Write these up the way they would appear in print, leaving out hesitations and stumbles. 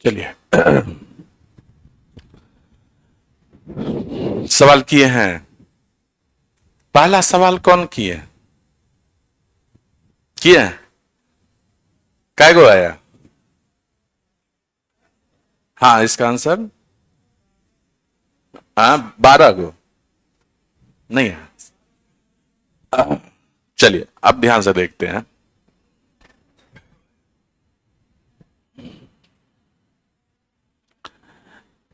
चलिए सवाल किए हैं। पहला सवाल कौन किए किए काय गो आया? हाँ, इसका आंसर हाँ 12 गो नहीं है। चलिए अब ध्यान से देखते हैं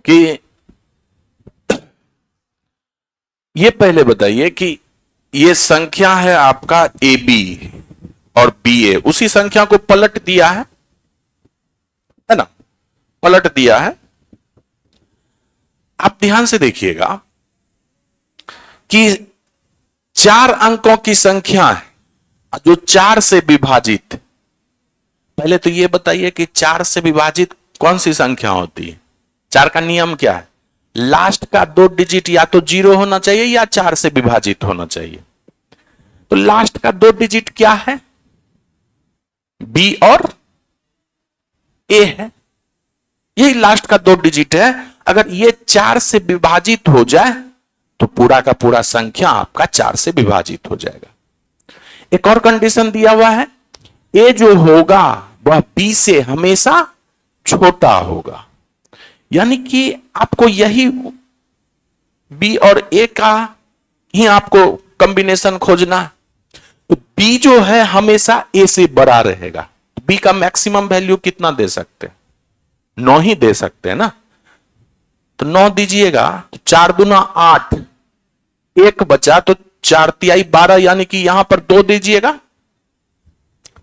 कि ये पहले बताइए कि ये संख्या है आपका ए बी और बी ए, उसी संख्या को पलट दिया है ना? पलट दिया है। आप ध्यान से देखिएगा कि 4 अंकों की संख्या है जो 4 से विभाजित। पहले तो ये बताइए कि 4 से विभाजित कौन सी संख्या होती है? 4 का नियम क्या है? लास्ट का 2 डिजिट या तो 0 होना चाहिए या 4 से विभाजित होना चाहिए। तो लास्ट का 2 डिजिट क्या है? बी और ए है। यही लास्ट का 2 डिजिट है। अगर ये 4 से विभाजित हो जाए तो पूरा का पूरा संख्या आपका 4 से विभाजित हो जाएगा। एक और कंडीशन दिया हुआ है, ए जो होगा वह बी से हमेशा छोटा होगा। यानी कि आपको यही बी और ए का ही आपको कॉम्बिनेशन खोजना है। तो बी जो है हमेशा ए से बड़ा रहेगा। बी का मैक्सिमम वैल्यू कितना दे सकते हैं? 9 ही दे सकते हैं ना। तो 9 दीजिएगा तो 4 दूना 8, एक बचा तो 4 तिहाई 12, यानी कि यहां पर 2 दीजिएगा।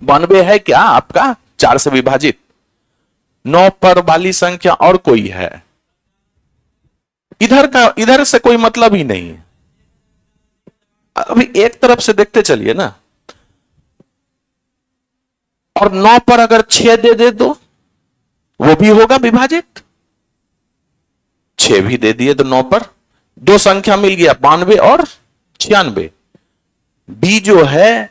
92 है क्या आपका 4 से विभाजित? 9 पर वाली संख्या और कोई है? इधर से कोई मतलब ही नहीं है। अभी एक तरफ से देखते चलिए ना। और 9 पर अगर 6 दे दो वो भी होगा विभाजित। 6 भी दे दिए तो 9 पर 2 संख्या मिल गया, 92 और 96। बी जो है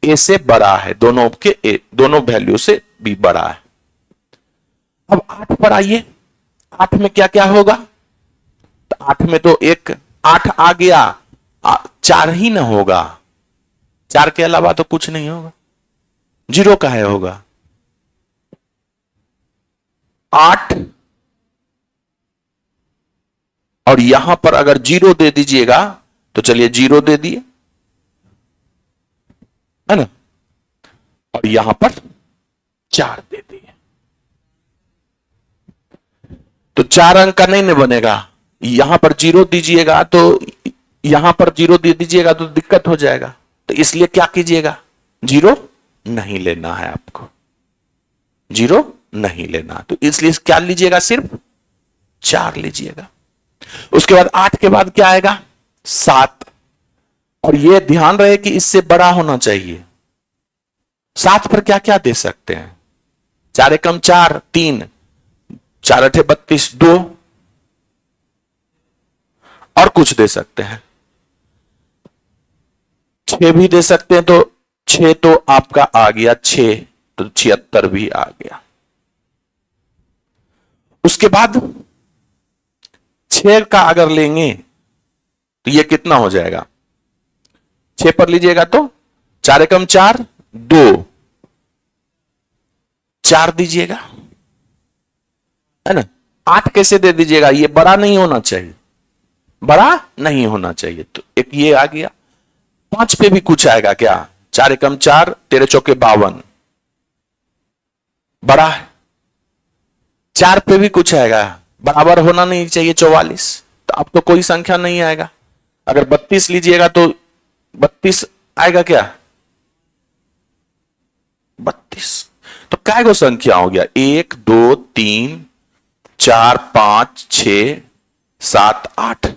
ए से बड़ा है, दोनों वैल्यू से बी बड़ा है। अब 8 पर आइए। 8 में क्या क्या होगा? तो 8 में तो एक 8 आ गया, 4 ही ना होगा। 4 के अलावा तो कुछ नहीं होगा। 0 का है होगा 8। और यहां पर अगर 0 दे दीजिएगा तो चलिए 0 दे दिए, है ना। और यहां पर 4 दे दिए तो 4 अंक का नहीं ना बनेगा। यहां पर 0 दीजिएगा तो यहां पर 0 दे दीजिएगा तो दिक्कत हो जाएगा। तो इसलिए क्या कीजिएगा? 0 नहीं लेना है आपको, 0 नहीं लेना। तो इसलिए क्या लीजिएगा? सिर्फ 4 लीजिएगा। उसके बाद 8 के बाद क्या आएगा? 7। और यह ध्यान रहे कि इससे बड़ा होना चाहिए। 7 पर क्या क्या दे सकते हैं? 4 एकम 4, 3, 4 अठे 32, 2 और कुछ दे सकते हैं। 6 भी दे सकते हैं तो 6 तो आपका आ गया 6, तो 76 भी आ गया। उसके बाद 6 का अगर लेंगे तो ये कितना हो जाएगा? 6 पर लीजिएगा तो 4 एकम 4, 2, 4 दीजिएगा, है ना। 8 कैसे दे दीजिएगा? ये बड़ा नहीं होना चाहिए, बड़ा नहीं होना चाहिए। तो एक ये आ गया। 5 पे भी कुछ आएगा क्या? 4 एकम 4, 13 चौके 52, बड़ा है। 4 पे भी कुछ आएगा, बराबर होना नहीं चाहिए 44। तो अब तो कोई संख्या नहीं आएगा। अगर 32 लीजिएगा तो 32 आएगा क्या? 32। तो काय गो संख्या हो गया? 1 2 3 4 5 6 7 8,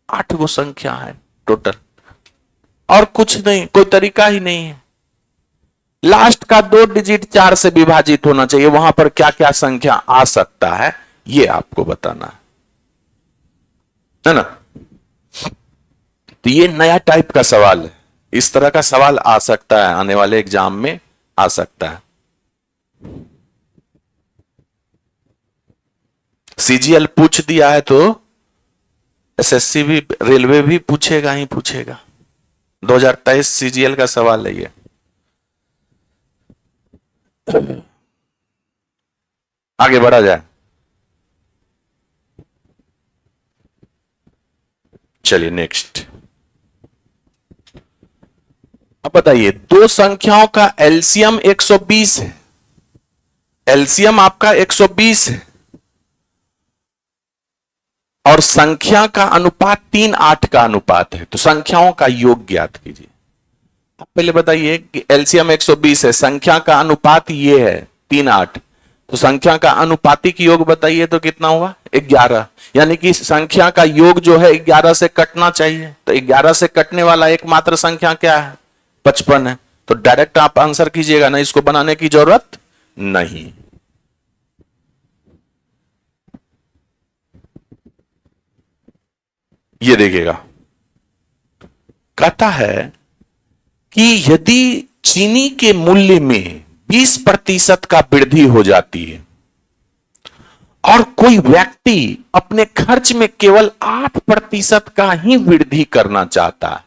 8 गो संख्या है टोटल। और कुछ नहीं, कोई तरीका ही नहीं है। लास्ट का 2 डिजिट 4 से विभाजित होना चाहिए। वहां पर क्या क्या संख्या आ सकता है ये आपको बताना है ना। तो ये नया टाइप का सवाल है। इस तरह का सवाल आ सकता है, आने वाले एग्जाम में आ सकता है। सीजीएल पूछ दिया है तो एसएससी भी, रेलवे भी पूछेगा ही पूछेगा। 2023 सीजीएल का सवाल है ये। आगे बढ़ा जाए, चलिए नेक्स्ट। अब बताइए, दो संख्याओं का एलसीएम 120 है, एलसीएम आपका 120 है और संख्या का अनुपात 3:8 का अनुपात है, तो संख्याओं का योग ज्ञात कीजिए। आप पहले बताइए कि एलसीएम 120 है, संख्या का अनुपात ये है 3:8, तो संख्या का अनुपातिक योग बताइए तो कितना हुआ 11, यानी कि संख्या का योग जो है 11 से कटना चाहिए, तो 11 से कटने वाला एकमात्र संख्या क्या है 55 है, तो डायरेक्ट आप आंसर कीजिएगा ना, इसको बनाने की जरूरत नहीं। ये देखिएगा, कहता है कि यदि चीनी के मूल्य में 20% का वृद्धि हो जाती है और कोई व्यक्ति अपने खर्च में केवल 8% का ही वृद्धि करना चाहता है,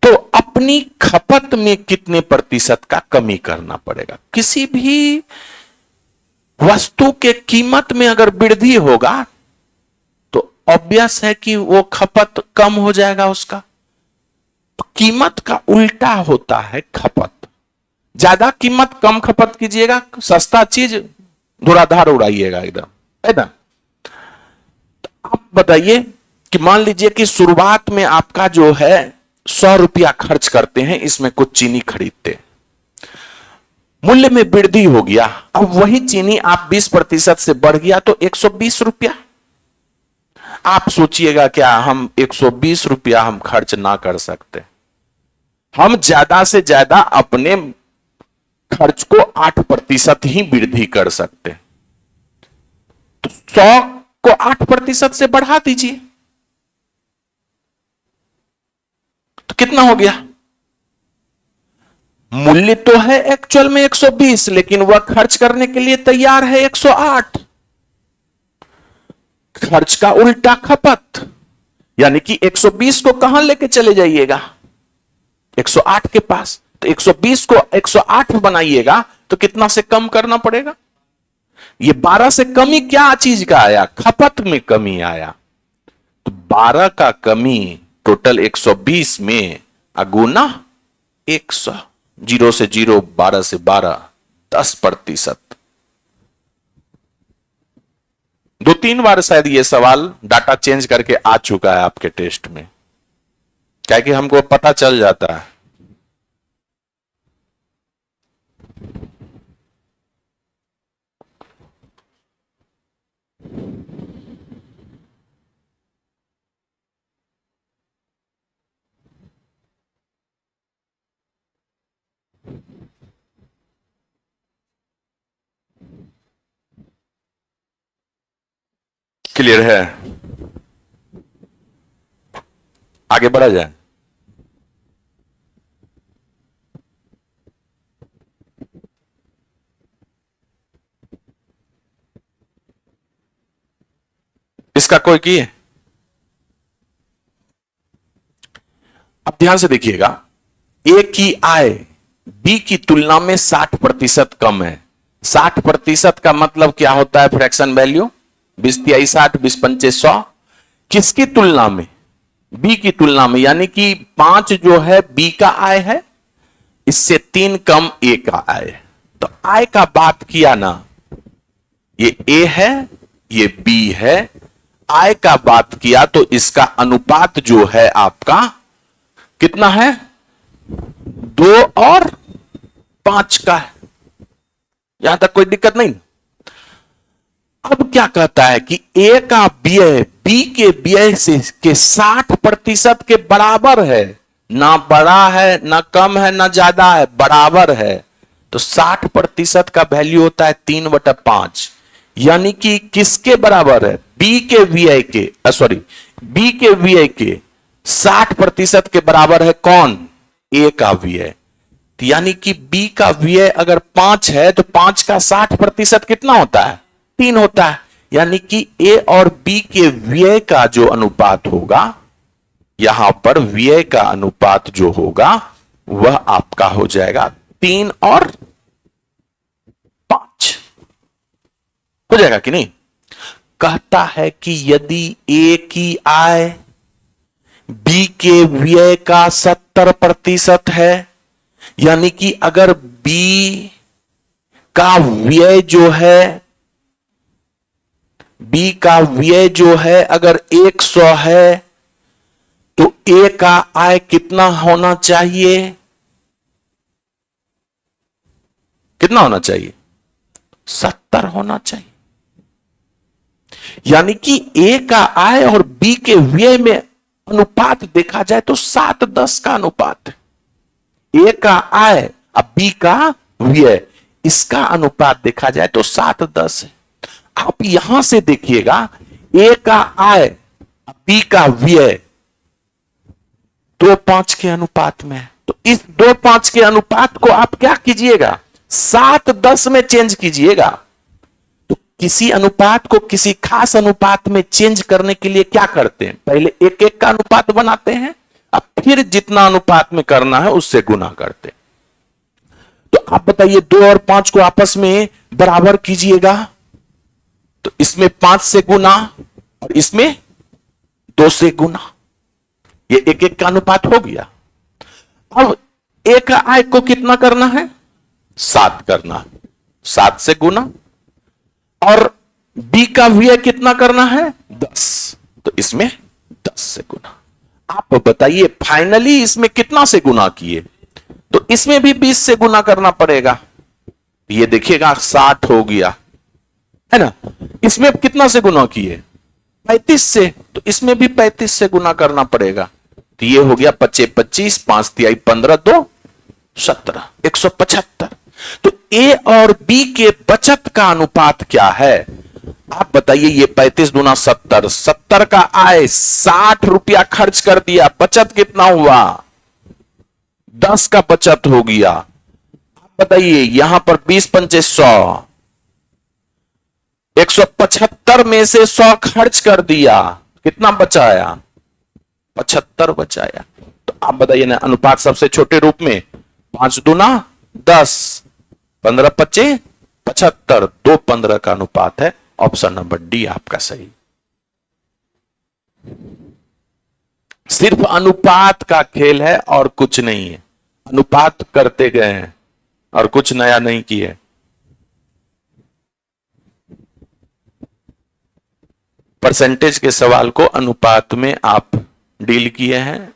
तो अपनी खपत में कितने प्रतिशत का कमी करना पड़ेगा। किसी भी वस्तु के कीमत में अगर वृद्धि होगा तो ऑब्वियस है कि वो खपत कम हो जाएगा उसका। कीमत का उल्टा होता है खपत, ज्यादा कीमत कम खपत कीजिएगा, सस्ता चीज धुराधार उड़ाइएगा एकदम, है ना। तो आप बताइए कि मान लीजिए कि शुरुआत में आपका जो है 100 रुपया खर्च करते हैं, इसमें कुछ चीनी खरीदते, मूल्य में वृद्धि हो गया, अब वही चीनी आप 20% से बढ़ गया तो 120 रुपया। आप सोचिएगा क्या हम 120 रुपया हम खर्च ना कर सकते, हम ज्यादा से ज्यादा अपने खर्च को 8% ही वृद्धि कर सकते, तो 100 को 8% से बढ़ा दीजिए तो कितना हो गया। मूल्य तो है एक्चुअल में 120, लेकिन वह खर्च करने के लिए तैयार है 108। खर्च का उल्टा खपत, यानी कि 120 को कहां लेके चले जाइएगा 108 के पास, तो 120 को 108 बनाइएगा तो कितना से कम करना पड़ेगा। ये 12 से कमी क्या चीज का आया, खपत में कमी आया, तो 12 का कमी टोटल 120 में अगुना 100, 0 से 0, 12 से 12, 10%। 2-3 बार शायद ये सवाल डाटा चेंज करके आ चुका है आपके टेस्ट में, क्या कि हमको पता चल जाता है। क्लियर है, आगे बढ़ा जाए। इसका कोई की है, अब ध्यान से देखिएगा, ए की आय बी की तुलना में 60% कम है। 60% का मतलब क्या होता है, फ्रैक्शन वैल्यू 20 तिहाई 60, 20 पंचे 100, किसकी तुलना में, बी की तुलना में, यानी कि 5 जो है बी का आय है, इससे 3 कम ए का आय। तो आय का बात किया ना, ये ए है ये बी है, आय का बात किया तो इसका अनुपात जो है आपका कितना है, 2 और 5 का है, यहां तक कोई दिक्कत नहीं। अब क्या कहता है कि ए का व्यय बी के व्यय से के 60% के बराबर है, ना बड़ा है ना कम है ना ज्यादा है, बराबर है, तो 60% का वैल्यू होता है 3/5, यानी कि किसके बराबर है, बी के व्यय के, सॉरी बी के व्यय के 60% के बराबर है कौन, ए का व्यय। तो यानी कि बी का व्यय अगर 5 है तो 5 का 60% कितना होता है? 3 होता है। यानी कि ए और बी के व्यय का जो अनुपात होगा, यहां पर व्यय का अनुपात जो होगा वह आपका हो जाएगा 3 और 5 हो जाएगा कि नहीं? कहता है कि यदि ए की आय बी के व्यय का 70% है, यानी कि अगर बी का व्यय जो है, बी का व्यय जो है अगर 100 है तो ए का आय कितना होना चाहिए? कितना होना चाहिए? 70 होना चाहिए। यानी कि ए का आय और बी के व्यय में अनुपात देखा जाए तो 7:10 का अनुपात है। ए का आय अब बी का व्यय, इसका अनुपात देखा जाए तो 7:10 है। आप यहां से देखिएगा ए का आय बी का व्यय 2:5 के अनुपात में है। तो इस 2:5 के अनुपात को आप क्या कीजिएगा? 7:10 में चेंज कीजिएगा। तो किसी अनुपात को किसी खास अनुपात में चेंज करने के लिए क्या करते हैं? पहले एक एक का अनुपात बनाते हैं, अब फिर जितना अनुपात में करना है उससे गुना करते हैं। तो आप बताइए 2 और 5 को आपस में बराबर कीजिएगा, तो इसमें 5 से गुना और इसमें 2 से गुना, ये एक एक का अनुपात हो गया। अब ए का आय को कितना करना है? 7 करना है, 7 से गुना, और बी का व्यय कितना करना है? 10, तो इसमें 10 से गुना। आप बताइए फाइनली इसमें कितना से गुना किए? तो इसमें भी 20 से गुना करना पड़ेगा। ये देखिएगा 60 हो गया है ना। इसमें कितना से गुना किए? 35 से, तो इसमें भी 35 से गुना करना पड़ेगा। तो ये हो गया 25 25, 5 तिहाई 15, 2 17, 175। तो ए और बी के बचत का अनुपात क्या है? आप बताइए। ये 35 दूना 70, 70 का आय 60 रुपया खर्च कर दिया, बचत कितना हुआ? 10 का बचत हो गया। आप बताइए यहां पर 20 पंचे 100, 175 में से 100 खर्च कर दिया, कितना बचाया? 75 बचाया। तो आप बताइए ना, अनुपात सबसे छोटे रूप में 5 दूना 10, 15 पच्चे 75, 2 15 का अनुपात है। ऑप्शन नंबर डी आपका सही। सिर्फ अनुपात का खेल है और कुछ नहीं है। अनुपात करते गए हैं और कुछ नया नहीं किए। परसेंटेज के सवाल को अनुपात में आप डील किए हैं।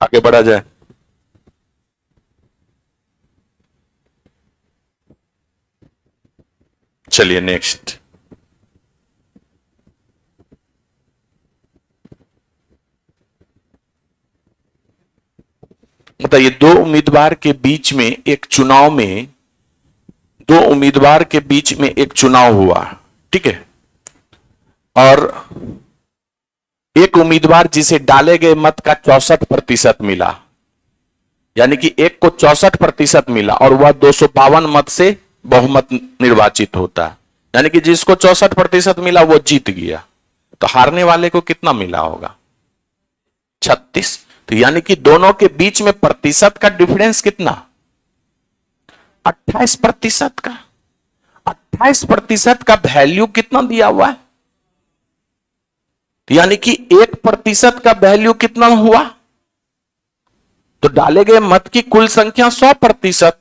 आगे बढ़ा जाए। चलिए नेक्स्ट। बताइए दो उम्मीदवार के बीच में एक चुनाव में, दो उम्मीदवार के बीच में एक चुनाव हुआ, ठीक है, और एक उम्मीदवार जिसे डाले गए मत का 64% मिला, यानी कि एक को 64% मिला और वह 252 मत से बहुमत निर्वाचित होता है, यानी कि जिसको 64% मिला वो जीत गया। तो हारने वाले को कितना मिला होगा? 36। तो यानी कि दोनों के बीच में प्रतिशत का डिफरेंस कितना? 28% का। 28% का वैल्यू कितना दिया हुआ है? यानी कि 1% का वैल्यू कितना हुआ? तो डाले गए मत की कुल संख्या 100%,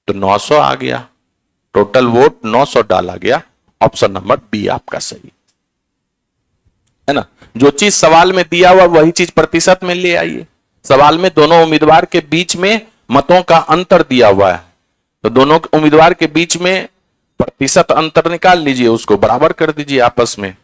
तो 900 आ गया। टोटल वोट 900 डाला गया। ऑप्शन नंबर बी आपका सही है ना। जो चीज सवाल में दिया हुआ वही चीज प्रतिशत में ले आइए। सवाल में दोनों उम्मीदवार के बीच में मतों का अंतर दिया हुआ है, तो दोनों उम्मीदवार के बीच में प्रतिशत अंतर निकाल लीजिए, उसको बराबर कर दीजिए आपस में।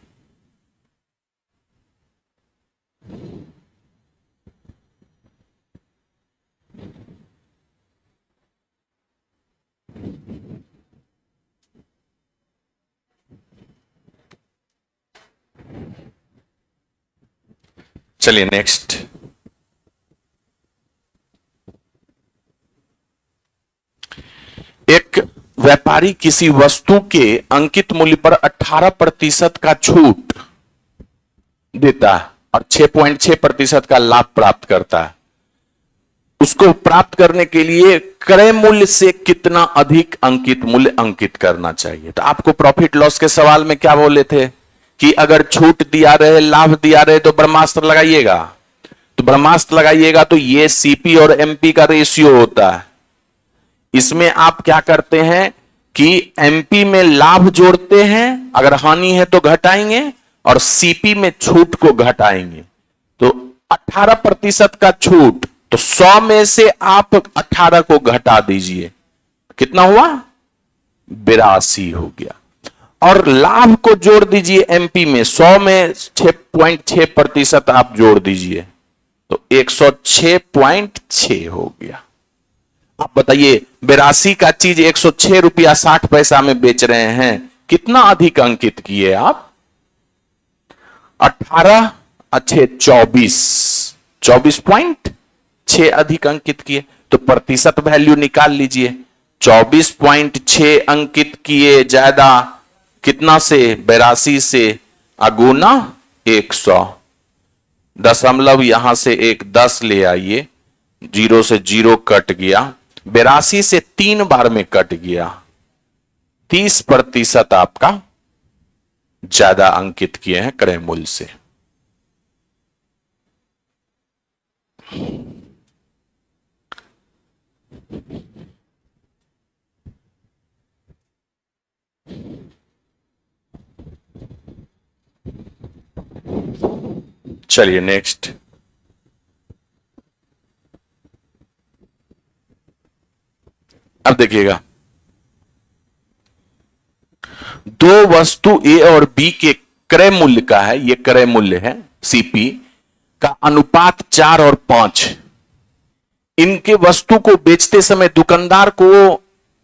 चलिए नेक्स्ट। एक व्यापारी किसी वस्तु के अंकित मूल्य पर 18% का छूट देता है और 6.6% का लाभ प्राप्त करता है। उसको प्राप्त करने के लिए क्रय मूल्य से कितना अधिक अंकित मूल्य अंकित करना चाहिए। तो आपको प्रॉफिट लॉस के सवाल में क्या बोले थे कि अगर छूट दिया रहे, लाभ दिया रहे तो ब्रह्मास्त्र लगाइएगा। तो ब्रह्मास्त्र लगाइएगा तो ये सीपी और एमपी का रेशियो होता है। इसमें आप क्या करते हैं कि एमपी में लाभ जोड़ते हैं, अगर हानि है तो घटाएंगे, और सीपी में छूट को घटाएंगे। तो 18% का छूट, तो 100 में से आप 18 को घटा दीजिए, कितना हुआ? 82 हो गया। और लाभ को जोड़ दीजिए एमपी में, 100 में 6.6% आप जोड़ दीजिए, तो 106.6 हो गया। आप बताइए 82 का चीज 106 रुपया 60 पैसा में बेच रहे हैं, कितना अधिक अंकित किए आप? 18 अच्छे 24.6 अधिक अंकित किए। तो प्रतिशत वैल्यू निकाल लीजिए। 24.6 अंकित किए ज्यादा, कितना से? 82 से, अगुना 100। दशमलव यहां से एक 10 ले आइए, 0 से 0 कट गया, 82 से 3 बार में कट गया, 30% आपका ज्यादा अंकित किए हैं क्रय मूल्य से। चलिए नेक्स्ट। अब देखिएगा, दो वस्तु ए और बी के क्रय मूल्य का है, ये क्रय मूल्य है सीपी का अनुपात 4 और 5। इनके वस्तु को बेचते समय दुकानदार को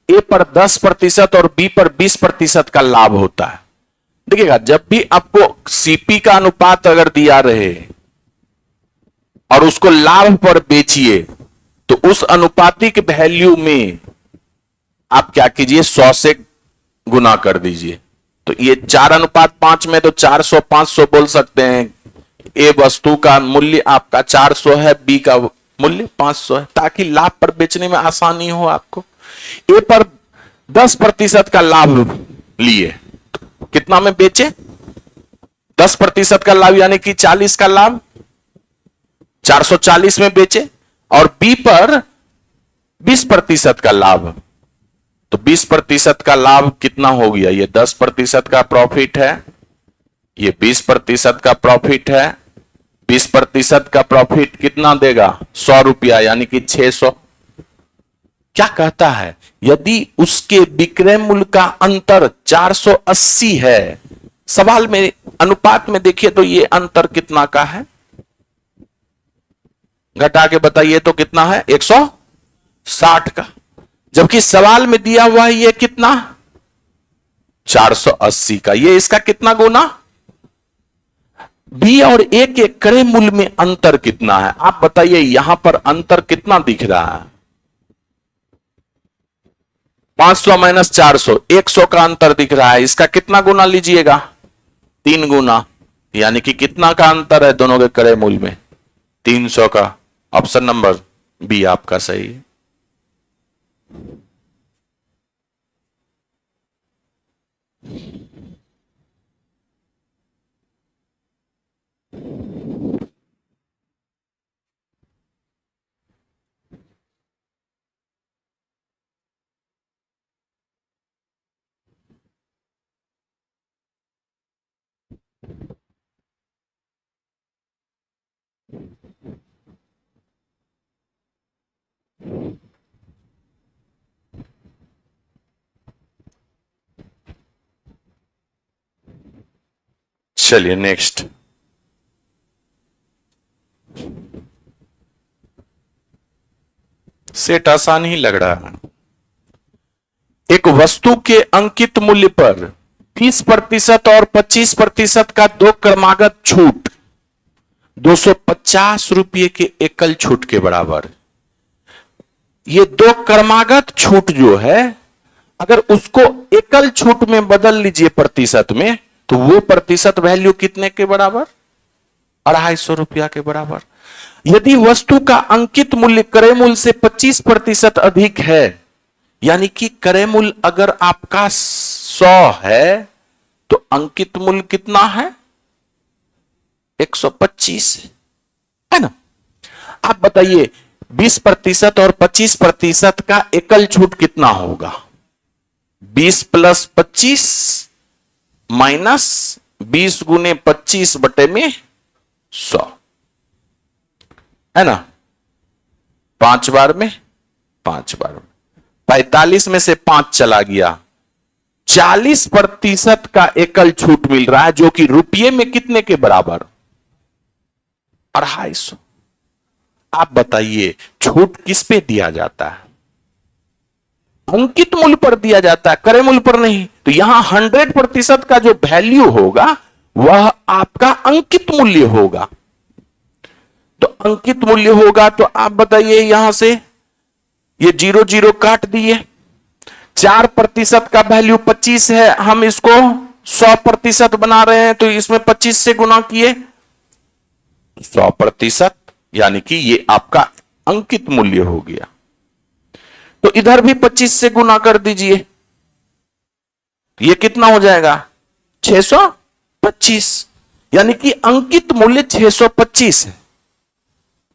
ए पर 10% और बी पर 20% का लाभ होता है। देखिएगा, जब भी आपको सीपी का अनुपात अगर दिया रहे और उसको लाभ पर बेचिए, तो उस अनुपातिक वैल्यू में आप क्या कीजिए, 100 से गुना कर दीजिए। तो ये 4:5 में तो 400 500 बोल सकते हैं। ए वस्तु का मूल्य आपका 400 है, बी का मूल्य 500 है, ताकि लाभ पर बेचने में आसानी हो आपको। ए पर 10% का लाभ लिए, कितना में बेचे? 10% का लाभ, यानी कि 40 का लाभ, 440 में बेचे। और बी पर 20% का लाभ, तो 20% का लाभ कितना हो गया? ये 10% का प्रॉफिट है, ये 20% का प्रॉफिट है। 20% का प्रॉफिट कितना देगा? 100 रुपया, यानी कि 600। क्या कहता है? यदि उसके विक्रय मूल्य का अंतर 480 है, सवाल में अनुपात में देखिए तो ये अंतर कितना का है? घटा के बताइए तो कितना है? 160 का। जबकि सवाल में दिया हुआ है ये कितना? 480 का। ये इसका कितना गुना? बी और ए के क्रय मूल्य में अंतर कितना है? आप बताइए, यहां पर अंतर कितना दिख रहा है? 500 माइनस 400, 100 का अंतर दिख रहा है। इसका कितना गुना लीजिएगा? 3 गुना, यानी कि कितना का अंतर है दोनों के क्रय मूल्य में? 300 का। ऑप्शन नंबर बी आपका सही है। चलिए नेक्स्ट। सेट आसान ही लग रहा है। एक वस्तु के अंकित मूल्य पर 20% और 25% का दो क्रमागत छूट 250 रुपये के एकल छूट के बराबर। ये दो क्रमागत छूट जो है, अगर उसको एकल छूट में बदल लीजिए प्रतिशत में, तो वो प्रतिशत वैल्यू कितने के बराबर? 250 रुपया के बराबर। यदि वस्तु का अंकित मूल्य क्रय मूल्य से 25% अधिक है, यानी कि क्रय मूल्य अगर आपका 100 है तो अंकित मूल्य कितना है? 125 है ना। आप बताइए 20% और 25% का एकल छूट कितना होगा? 20 + 25 माइनस 20 गुने 25 बटे में 100 है ना। 5 बार में 5 बार में 45 में से 5 चला गया, 40% का एकल छूट मिल रहा है, जो कि रुपये में कितने के बराबर? 250। आप बताइए छूट किस पे दिया जाता है? अंकित मूल्य पर दिया जाता है, क्रय मूल्य पर नहीं। तो यहां 100% का जो वैल्यू होगा वह आपका अंकित मूल्य होगा। तो अंकित मूल्य होगा तो आप बताइए, यहां से ये 0 0 काट दिए। 4% का वैल्यू 25 है, हम इसको 100% बना रहे हैं, तो इसमें 25 से गुना किए 100%, यानी कि ये आपका अंकित मूल्य हो गया। तो इधर भी 25 से गुना कर दीजिए, ये कितना हो जाएगा? 625, यानी कि अंकित मूल्य 625 है,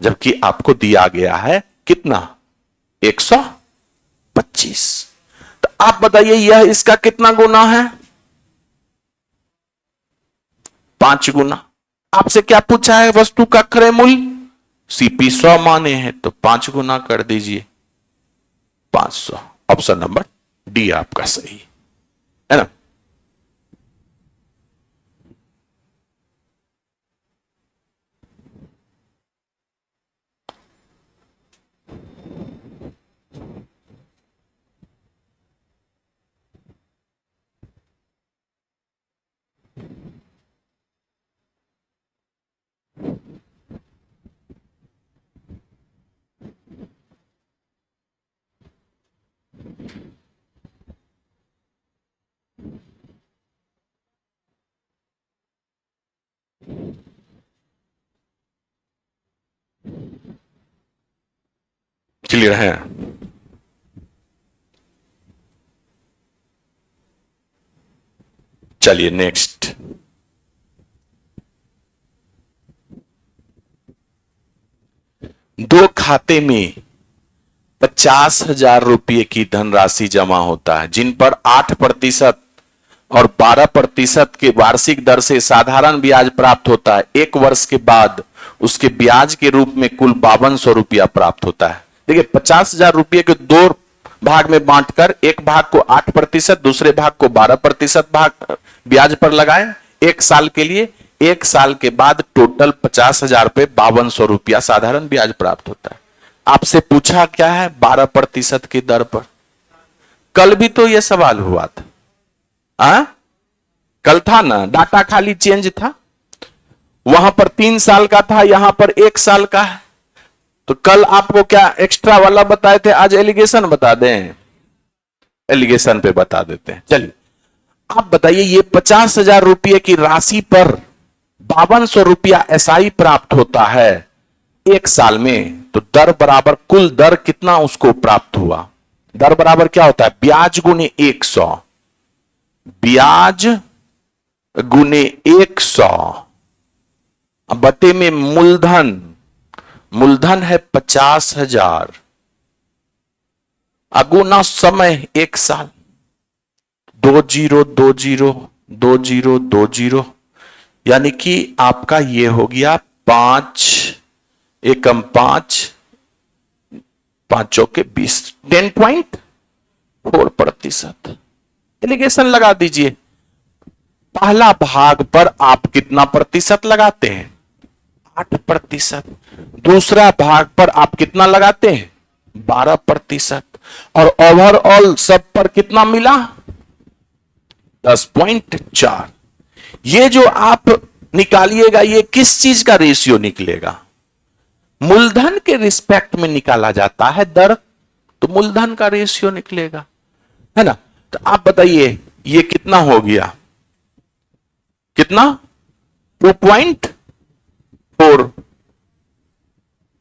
जबकि आपको दिया गया है कितना? 125। तो आप बताइए यह इसका कितना गुना है? 5 गुना। आपसे क्या पूछा है? वस्तु का क्रय मूल्य सीपी 100 माने हैं, तो 5 गुना कर दीजिए 500। ऑप्शन नंबर डी आपका सही है ना। क्लियर है? चलिए नेक्स्ट। दो खाते में 50,000 रुपये की धनराशि जमा होता है, जिन पर 8% और 12% के वार्षिक दर से साधारण ब्याज प्राप्त होता है। एक वर्ष के बाद उसके ब्याज के रूप में कुल 5200 रुपया प्राप्त होता है। देखिए 50,000 रुपये के दो भाग में बांटकर, एक भाग को 8%, दूसरे भाग को 12% भाग ब्याज पर लगाए एक साल के लिए। एक साल के बाद टोटल 50,000 पे 5200 रुपया साधारण ब्याज प्राप्त होता है। आपसे पूछा क्या है? 12% की दर पर। कल भी तो यह सवाल हुआ था। कल था ना, डाटा खाली चेंज था। वहां पर 3 साल का था, यहां पर 1 साल का है। तो कल आपको क्या एक्स्ट्रा वाला बताए थे, आज एलिगेशन बता दें? एलिगेशन पे बता देते हैं। चलिए आप बताइए, ये 50,000 रुपये की राशि पर 5200 रुपया एसआई प्राप्त होता है एक साल में, तो दर बराबर कुल दर कितना उसको प्राप्त हुआ? दर बराबर क्या होता है? ब्याज गुने 100, ब्याज गुने 100 बटे में मूलधन। मूलधन है 50,000 अगुना समय 1 साल। 20202020, यानी कि आपका ये हो गया 5 एकम 5, 5 चौके 20, 10.4%। एलिगेशन लगा दीजिए। पहला भाग पर आप कितना प्रतिशत लगाते हैं? 8%। दूसरा भाग पर आप कितना लगाते हैं? 12%। और ओवरऑल सब पर कितना मिला? 10.4। ये जो आप निकालिएगा ये किस चीज का रेशियो निकलेगा? मूलधन के रिस्पेक्ट में निकाला जाता है दर, तो मूलधन का रेशियो निकलेगा, है ना। तो आप बताइए ये कितना हो गया? कितना? 2.4।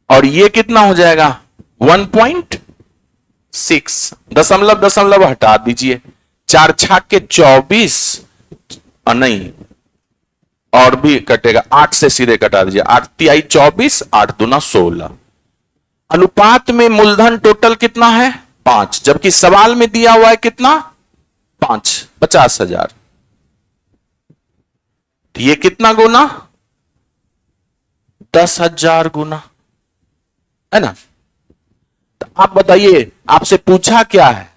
और ये कितना हो जाएगा? 1.6। दशमलव दशमलव हटा दीजिए। 4 छाक के 24, नहीं और भी कटेगा, 8 से सीधे कटा दीजिए। 8 तिहाई 24, 8 दूना 16। अनुपात में मूलधन टोटल कितना है? 5, जबकि सवाल में दिया हुआ है कितना? 5, 50,000। तो ये कितना गुना? 10,000 गुना, है ना। तो आप बताइए, आपसे पूछा क्या है?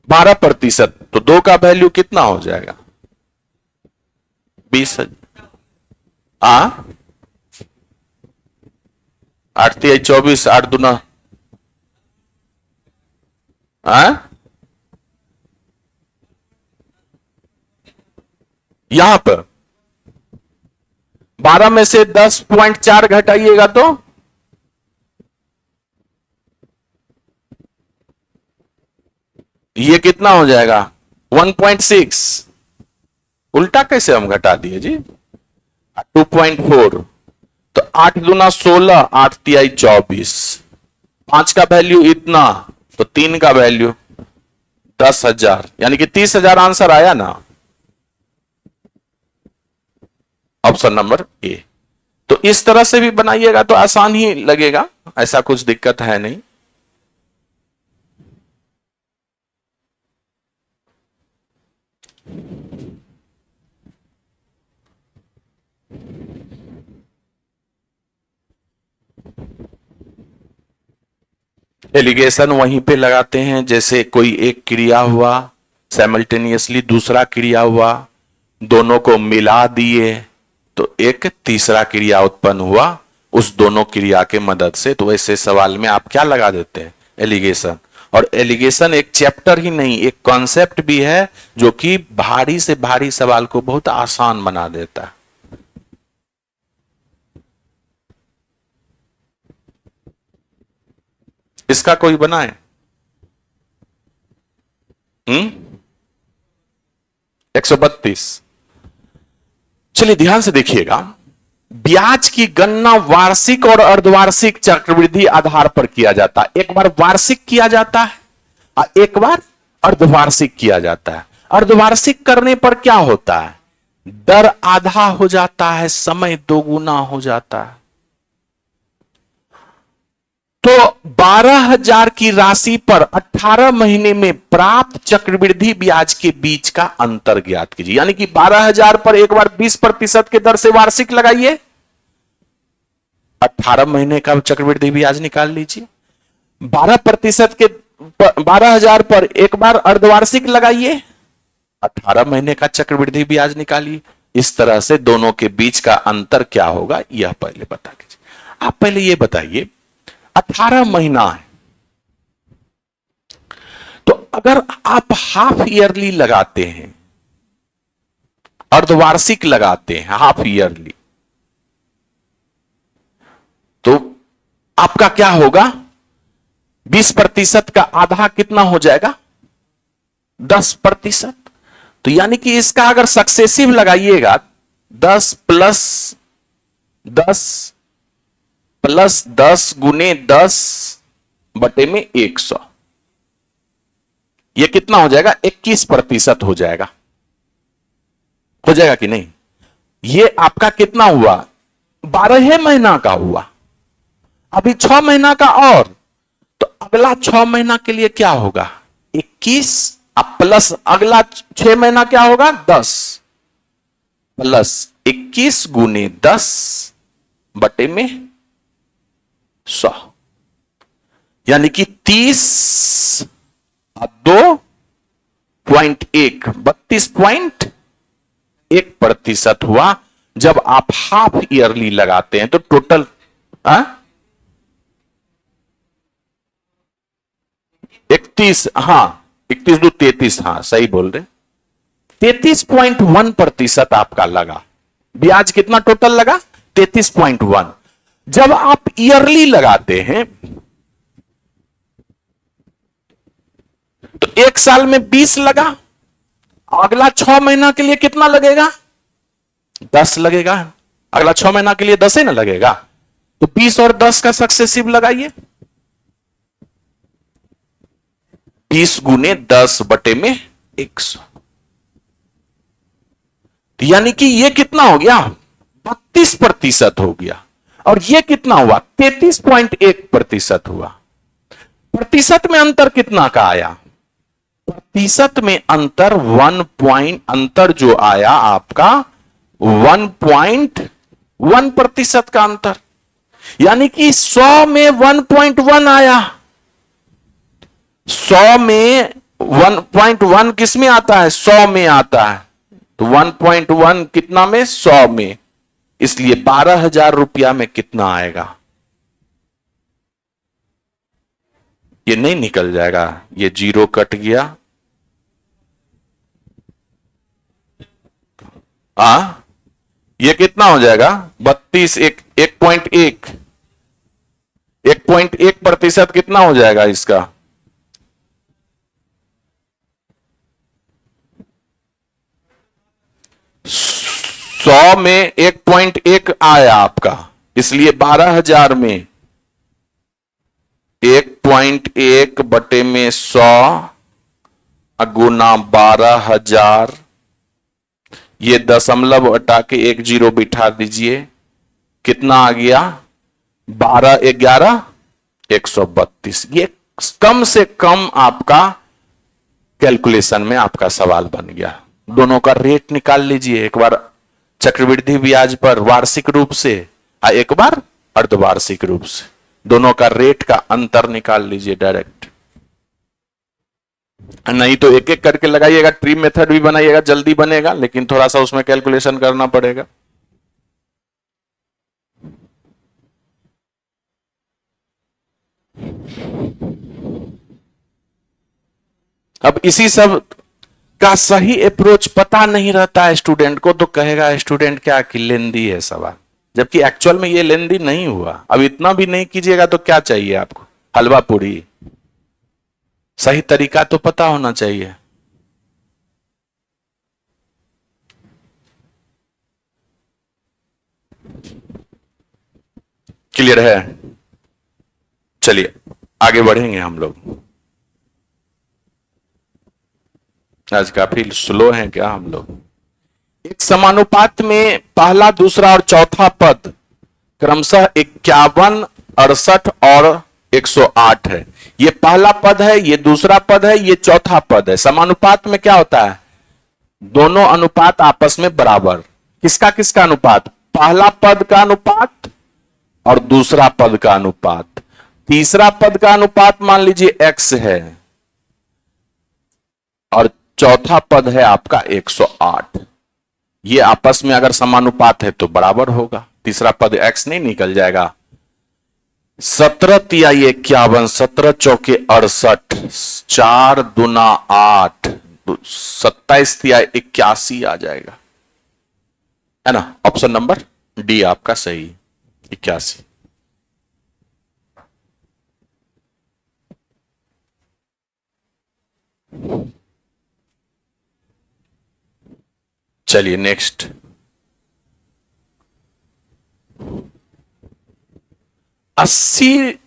12%, तो 2 का वैल्यू कितना हो जाएगा? 20,000। 8 तिहाई 24, 8 दूना, यहां पर 12 में से 10.4 घटाइएगा तो ये कितना हो जाएगा? 1.6। उल्टा कैसे हम घटा दिए जी? 2.4। तो 8 दूना 16, 8 तिहाई 24। 5 का वैल्यू इतना, तो 3 का वैल्यू 10,000, यानी कि 30,000 आंसर आया ना, ऑप्शन नंबर ए। तो इस तरह से भी बनाइएगा तो आसान ही लगेगा, ऐसा कुछ दिक्कत है नहीं। एलिगेशन वहीं पे लगाते हैं, जैसे कोई एक क्रिया हुआ, साइमल्टेनियसली दूसरा क्रिया हुआ, दोनों को मिला दिए तो एक तीसरा क्रिया उत्पन्न हुआ उस दोनों क्रिया के मदद से। तो ऐसे सवाल में आप क्या लगा देते हैं? एलिगेशन। और एलिगेशन एक चैप्टर ही नहीं, एक कॉन्सेप्ट भी है जो कि भारी से भारी सवाल को बहुत आसान बना देता है। इसका कोई बनाए? 132। चलिए ध्यान से देखिएगा। ब्याज की गणना वार्षिक और अर्धवार्षिक चक्रवृद्धि आधार पर किया जाता है। एक बार वार्षिक किया जाता है और एक बार अर्धवार्षिक किया जाता है। अर्धवार्षिक करने पर क्या होता है? दर आधा हो जाता है, समय दोगुना हो जाता है। तो 12,000 की राशि पर 18 महीने में प्राप्त चक्रवृद्धि ब्याज के बीच का अंतर ज्ञात कीजिए। यानी कि 12,000 पर एक बार 20% के दर से वार्षिक लगाइए, 18 महीने का चक्रवृद्धि ब्याज निकाल लीजिए। 12% के 12,000 पर एक बार अर्धवार्षिक लगाइए, 18 महीने का चक्रवृद्धि ब्याज निकालिए। इस तरह से दोनों के बीच का अंतर क्या होगा यह पहले बता दीजिए। आप पहले यह बताइए, 18 महीना है तो अगर आप हाफ ईयरली लगाते हैं, अर्धवार्षिक लगाते हैं हाफ ईयरली, तो आपका क्या होगा? 20% का आधा कितना हो जाएगा? 10%। तो यानी कि इसका अगर सक्सेसिव लगाइएगा, 10 प्लस 10 प्लस 10 गुने 10 बटे में 100, यह कितना हो जाएगा? 21% हो जाएगा। हो जाएगा कि नहीं? यह आपका कितना हुआ? 12 महीना का हुआ। अभी 6 महीना का और, तो अगला 6 महीना के लिए क्या होगा? 21 प्लस अगला 6 महीना क्या होगा? 10 प्लस 21 गुने 10 बटे में 100, यानी कि 30 2.1 32.1 33.1% हुआ। जब आप हाफ ईयरली लगाते हैं तो टोटल 31, हाँ 31 दो 33, हाँ सही बोल रहे, 33.1% आपका लगा। ब्याज कितना टोटल लगा? 33.1। जब आप ईयरली लगाते हैं तो एक साल में 20 लगा, अगला 6 महीना के लिए कितना लगेगा? 10 लगेगा। अगला 6 महीना के लिए 10 ही ना लगेगा, तो 20 और 10 का सक्सेसिव लगाइए, 20 गुने 10 बटे में 100, यानी कि ये कितना हो गया? 32% हो गया। और ये कितना हुआ? 33.1% हुआ। प्रतिशत में अंतर कितना का आया? प्रतिशत में अंतर 1 जो आया आपका 1.1% का अंतर, यानी कि 100 में 1.1 आया। 100 में 1.1 किस में आता है? 100 में आता है। तो 1.1 कितना में? 100 में। इसलिए 12,000 रुपया में कितना आएगा? ये नहीं निकल जाएगा, ये जीरो कट गया। ये कितना हो जाएगा? 32, 1.1% कितना हो जाएगा इसका? 100 में 1.1 आया आपका, इसलिए 12,000 में 1.1 बटे में 100 गुना 12,000। ये दशमलव हटा के 1 जीरो बिठा दीजिए, कितना आ गया? 12 11 132। ये कम से कम आपका कैलकुलेशन में आपका सवाल बन गया। दोनों का रेट निकाल लीजिए, एक बार चक्रवृद्धि ब्याज पर वार्षिक रूप से, एक बार अर्धवार्षिक रूप से। दोनों का रेट का अंतर निकाल लीजिए डायरेक्ट, नहीं तो एक एक करके लगाइएगा। ट्री मेथड भी बनाइएगा, जल्दी बनेगा, लेकिन थोड़ा सा उसमें कैलकुलेशन करना पड़ेगा। अब इसी सब का सही अप्रोच पता नहीं रहता है स्टूडेंट को, तो कहेगा स्टूडेंट क्या कि लेंदी है सवाल, जबकि एक्चुअल में ये लेंदी नहीं हुआ। अब इतना भी नहीं कीजिएगा तो क्या चाहिए आपको? हलवा पूरी। सही तरीका तो पता होना चाहिए। क्लियर है? चलिए आगे बढ़ेंगे हम लोग। आज काफी स्लो हैं क्या हम लोग? एक समानुपात में पहला, दूसरा और चौथा पद क्रमशः 51, 68 और 108 है। ये पहला पद है, ये दूसरा पद है, ये चौथा पद है। समानुपात में क्या होता है? दोनों अनुपात आपस में बराबर। किसका किसका अनुपात? पहला पद का अनुपात और दूसरा पद का अनुपात। तीसरा पद का अनुपात मान लीजिए x है और चौथा पद है आपका 108। ये आपस में अगर समानुपात है तो बराबर होगा, तीसरा पद x नहीं निकल जाएगा। 17 तिया 51, 17 चौके 68, 4 दूना 8, 27 तिया 81 आ जाएगा, है ना? ऑप्शन नंबर डी आपका सही, 81। चलिए नेक्स्ट। 80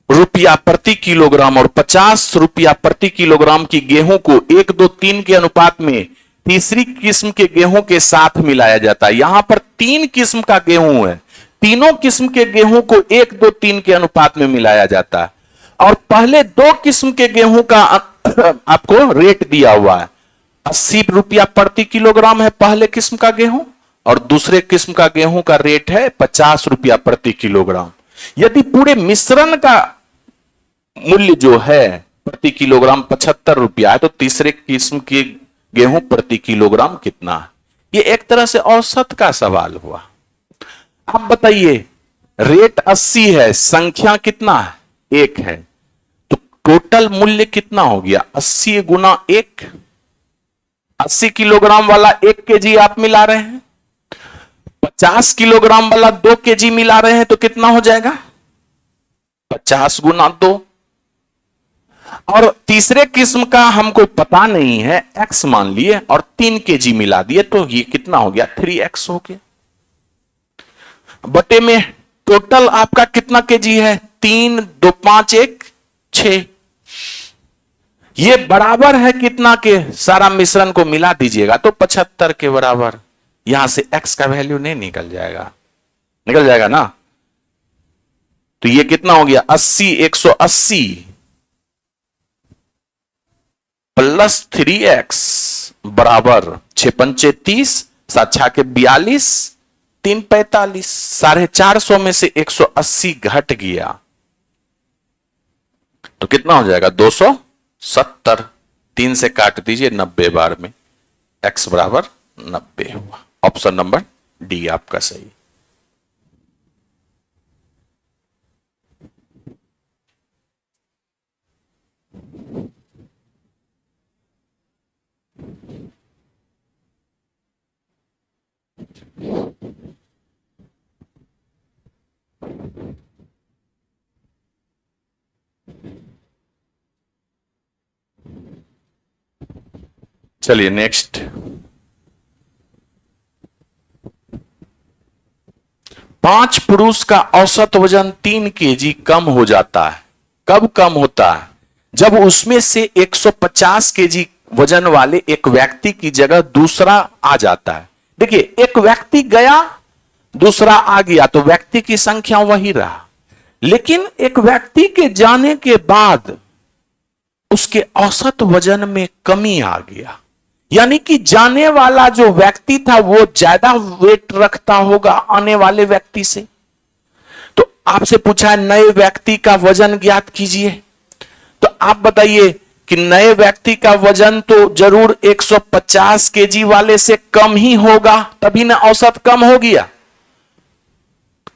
रुपया प्रति किलोग्राम और 50 रुपया प्रति किलोग्राम की गेहूं को 1, 2, 3 के अनुपात में तीसरी किस्म के गेहूं के साथ मिलाया जाता है। यहां पर 3 किस्म का गेहूं है, तीनों किस्म के गेहूं को 1, 2, 3 के अनुपात में मिलाया जाता है। और पहले 2 किस्म के गेहूं का आपको रेट दिया हुआ है। 80 रुपया प्रति किलोग्राम है पहले किस्म का गेहूं, और दूसरे किस्म का गेहूं का रेट है 50 रुपया प्रति किलोग्राम। यदि पूरे मिश्रण का मूल्य जो है प्रति किलोग्राम 75 रुपया है, तो तीसरे किस्म के गेहूं प्रति किलोग्राम कितना है? ये एक तरह से औसत का सवाल हुआ। आप बताइए, रेट 80 है, संख्या कितना है? 1 है, तो टोटल मूल्य कितना हो गया? 80 गुना 1। 80 किलोग्राम वाला 1 केजी आप मिला रहे हैं, 50 किलोग्राम वाला 2 केजी मिला रहे हैं, तो कितना हो जाएगा? 50 गुना 2। और तीसरे किस्म का हमको पता नहीं है, x मान लिए और 3 केजी मिला दिए, तो ये कितना हो गया? 3x हो गया। बटे में टोटल आपका कितना केजी है? 3 2 5 1 6। ये बराबर है कितना के? सारा मिश्रण को मिला दीजिएगा तो 75 के बराबर। यहां से x का वैल्यू नहीं निकल जाएगा? निकल जाएगा ना? तो ये कितना हो गया? 80 180 प्लस 3x बराबर 6 पंचे 30, 7 6 के 42, 3 45। 450 में से 180 घट गया तो कितना हो जाएगा? 270। 3 से काट दीजिए 90 बार में, x बराबर 90 हुआ। ऑप्शन नंबर डी आपका सही। चलिए नेक्स्ट। 5 पुरुष का औसत वजन 3 केजी कम हो जाता है। कब कम होता है? जब उसमें से 150 केजी वजन वाले एक व्यक्ति की जगह दूसरा आ जाता है। देखिए, एक व्यक्ति गया, दूसरा आ गया, तो व्यक्ति की संख्या वही रहा, लेकिन एक व्यक्ति के जाने के बाद उसके औसत वजन में कमी आ गया। यानी कि जाने वाला जो व्यक्ति था वो ज्यादा वेट रखता होगा आने वाले व्यक्ति से। तो आपसे पूछा है नए व्यक्ति का वजन ज्ञात कीजिए, तो आप बताइए कि नए व्यक्ति का वजन तो जरूर 150 केजी वाले से कम ही होगा, तभी ना औसत कम हो गया।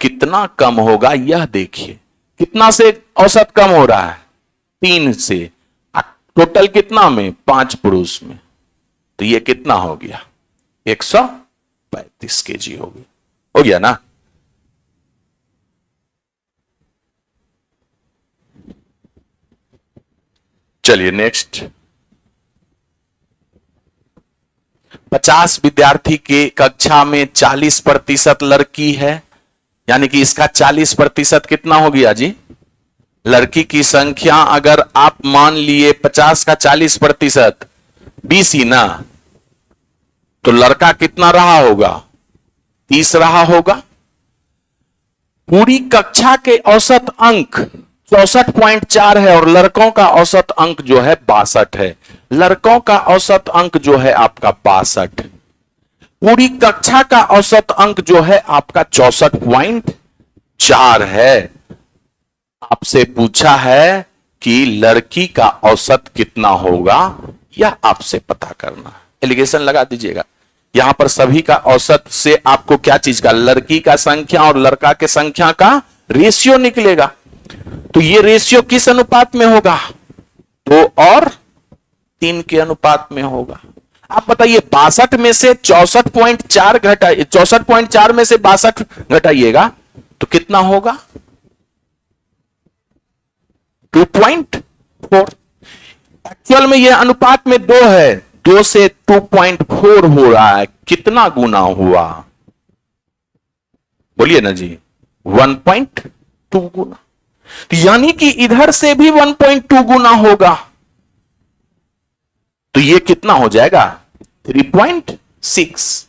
कितना कम होगा यह देखिए, कितना से औसत कम हो रहा है? 3 से। टोटल कितना में? 5 पुरुष में, तो ये कितना हो गया? 135 केजी हो गया ना? चलिए नेक्स्ट। 50 विद्यार्थी के कक्षा में 40% लड़की है, यानी कि इसका 40% कितना हो गया जी? लड़की की संख्या अगर आप मान लिए 50 का 40% 20 ही ना, तो लड़का कितना रहा होगा? 30 रहा होगा। पूरी कक्षा के औसत अंक 64.4 है और लड़कों का औसत अंक जो है 62 है। लड़कों का औसत अंक जो है आपका 62, पूरी कक्षा का औसत अंक जो है आपका 64.4 है। आपसे पूछा है कि लड़की का औसत कितना होगा, यह आपसे पता करना है। एलिगेशन लगा दीजिएगा। यहां पर सभी का औसत से आपको क्या चीज का? लड़की का संख्या और लड़का के संख्या का रेशियो निकलेगा। तो ये रेशियो किस अनुपात में होगा? 2 और 3 के अनुपात में होगा। आप बताइए 62 में से 64.4 घटाइए, 64.4 में से 62 घटाइएगा तो कितना होगा? 2.4। एक्चुअल में यह अनुपात में 2 है, 2 से 2.4 हो रहा है। कितना गुना हुआ? बोलिए ना जी, 1.2 गुना। यानी कि इधर से भी 1.2 गुना होगा, तो ये कितना हो जाएगा? 3.6।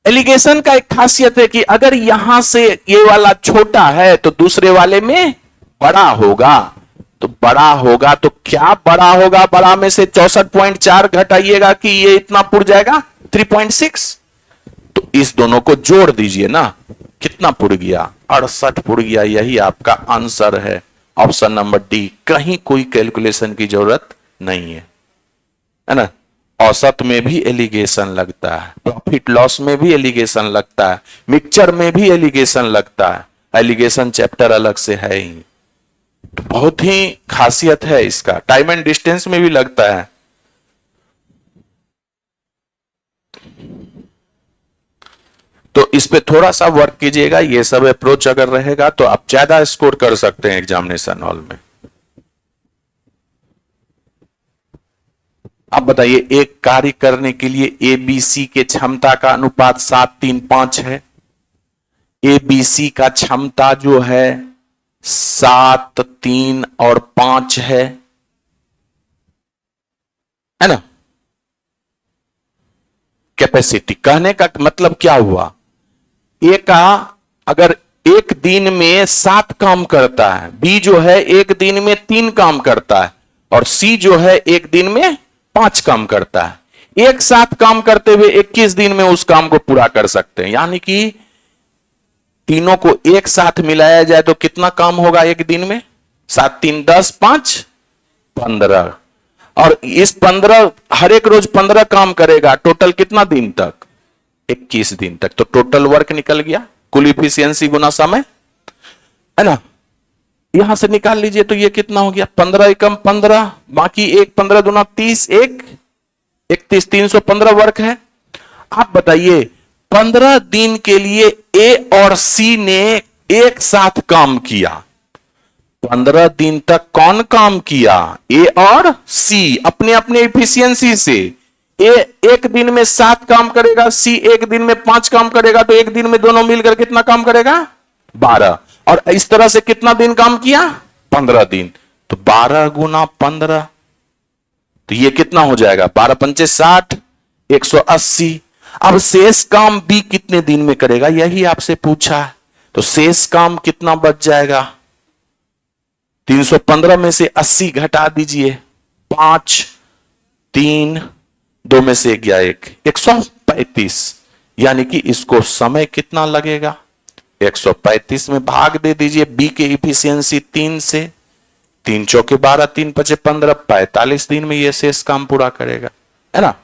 एलिगेशन का एक खासियत है कि अगर यहां से ये वाला छोटा है तो दूसरे वाले में बड़ा होगा, तो बड़ा होगा तो क्या बड़ा होगा? बड़ा में से 64.4 घटाइएगा कि ये इतना पुर जाएगा 3.6। तो इस दोनों को जोड़ दीजिए ना, कितना पुर गया? 68 पुर गया। यही आपका आंसर है, ऑप्शन नंबर डी। कहीं कोई कैलकुलेशन की जरूरत नहीं है ना? औसत में भी एलिगेशन लगता है, प्रॉफिट लॉस में भी एलिगेशन लगता है, मिक्सचर में भी एलिगेशन लगता है। एलिगेशन चैप्टर अलग से है ही, तो बहुत ही खासियत है इसका। टाइम एंड डिस्टेंस में भी लगता है। तो इस पे थोड़ा सा वर्क कीजिएगा, ये सब अप्रोच अगर रहेगा तो आप ज्यादा स्कोर कर सकते हैं एग्जामिनेशन हॉल में। आप बताइए, एक कार्य करने के लिए एबीसी के क्षमता का अनुपात 7:3:5 है। एबीसी का क्षमता जो है 7, 3 और 5 है ना। कैपेसिटी कहने का मतलब क्या हुआ, ए का अगर एक दिन में 7 काम करता है, बी जो है एक दिन में 3 काम करता है, और सी जो है एक दिन में 5 काम करता है। एक साथ काम करते हुए 21 दिन में उस काम को पूरा कर सकते हैं। यानी कि तीनों को एक साथ मिलाया जाए तो कितना काम होगा एक दिन में? 7, 3, 10, 5, 15। और इस 15 हर एक रोज 15 काम करेगा, टोटल कितना दिन तक? 21 दिन तक। तो टोटल वर्क निकल गया, कुल इफिशियंसी गुना समय, है ना। यहां से निकाल लीजिए तो ये कितना हो गया? 15 एकम 15, बाकी एक 15 दूना 30, एक 31, 315 वर्क है। आप बताइए 15 दिन के लिए ए और सी ने एक साथ काम किया। 15 दिन तक कौन काम किया? ए और सी, अपने अपने इफिशियंसी से। ए एक दिन में 7 काम करेगा, सी एक दिन में 5 काम करेगा, तो एक दिन में दोनों मिलकर कितना काम करेगा? 12। और इस तरह से कितना दिन काम किया? 15 दिन। तो 12 गुना 15, तो ये कितना हो जाएगा? 12 पंचे 60, 180। अब शेष काम बी कितने दिन में करेगा, यही आपसे पूछा है। तो शेष काम कितना बच जाएगा? 315 में से 80 घटा दीजिए, 5, 3, 2 में से गया 1, 135। यानी कि इसको समय कितना लगेगा? 135 में भाग दे दीजिए बी के इफिशियंसी 3 से। 3 चौके 12, 3 पचे 15, 45 दिन में यह शेष काम पूरा करेगा, है ना।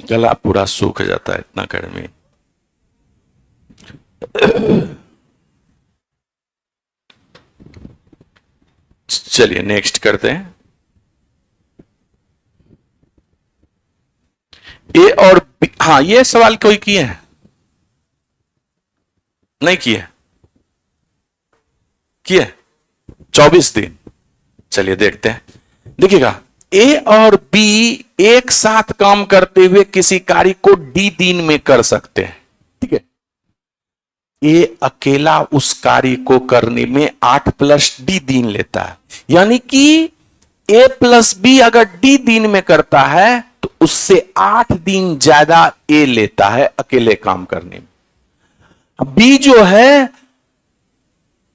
गला पूरा सूख जाता है इतना गर्मी। चलिए नेक्स्ट करते हैं। ए और बी, हाँ ये सवाल कोई किए हैं? नहीं किए? किए? 24 दिन। चलिए देखते हैं। देखिएगा, ए और बी एक साथ काम करते हुए किसी कार्य को डी दिन में कर सकते हैं, ठीक है। ए अकेला उस कार्य को करने में 8 + डी दिन लेता है। यानी कि ए + बी अगर डी दिन में करता है तो उससे 8 दिन ज्यादा ए लेता है अकेले काम करने में। बी जो है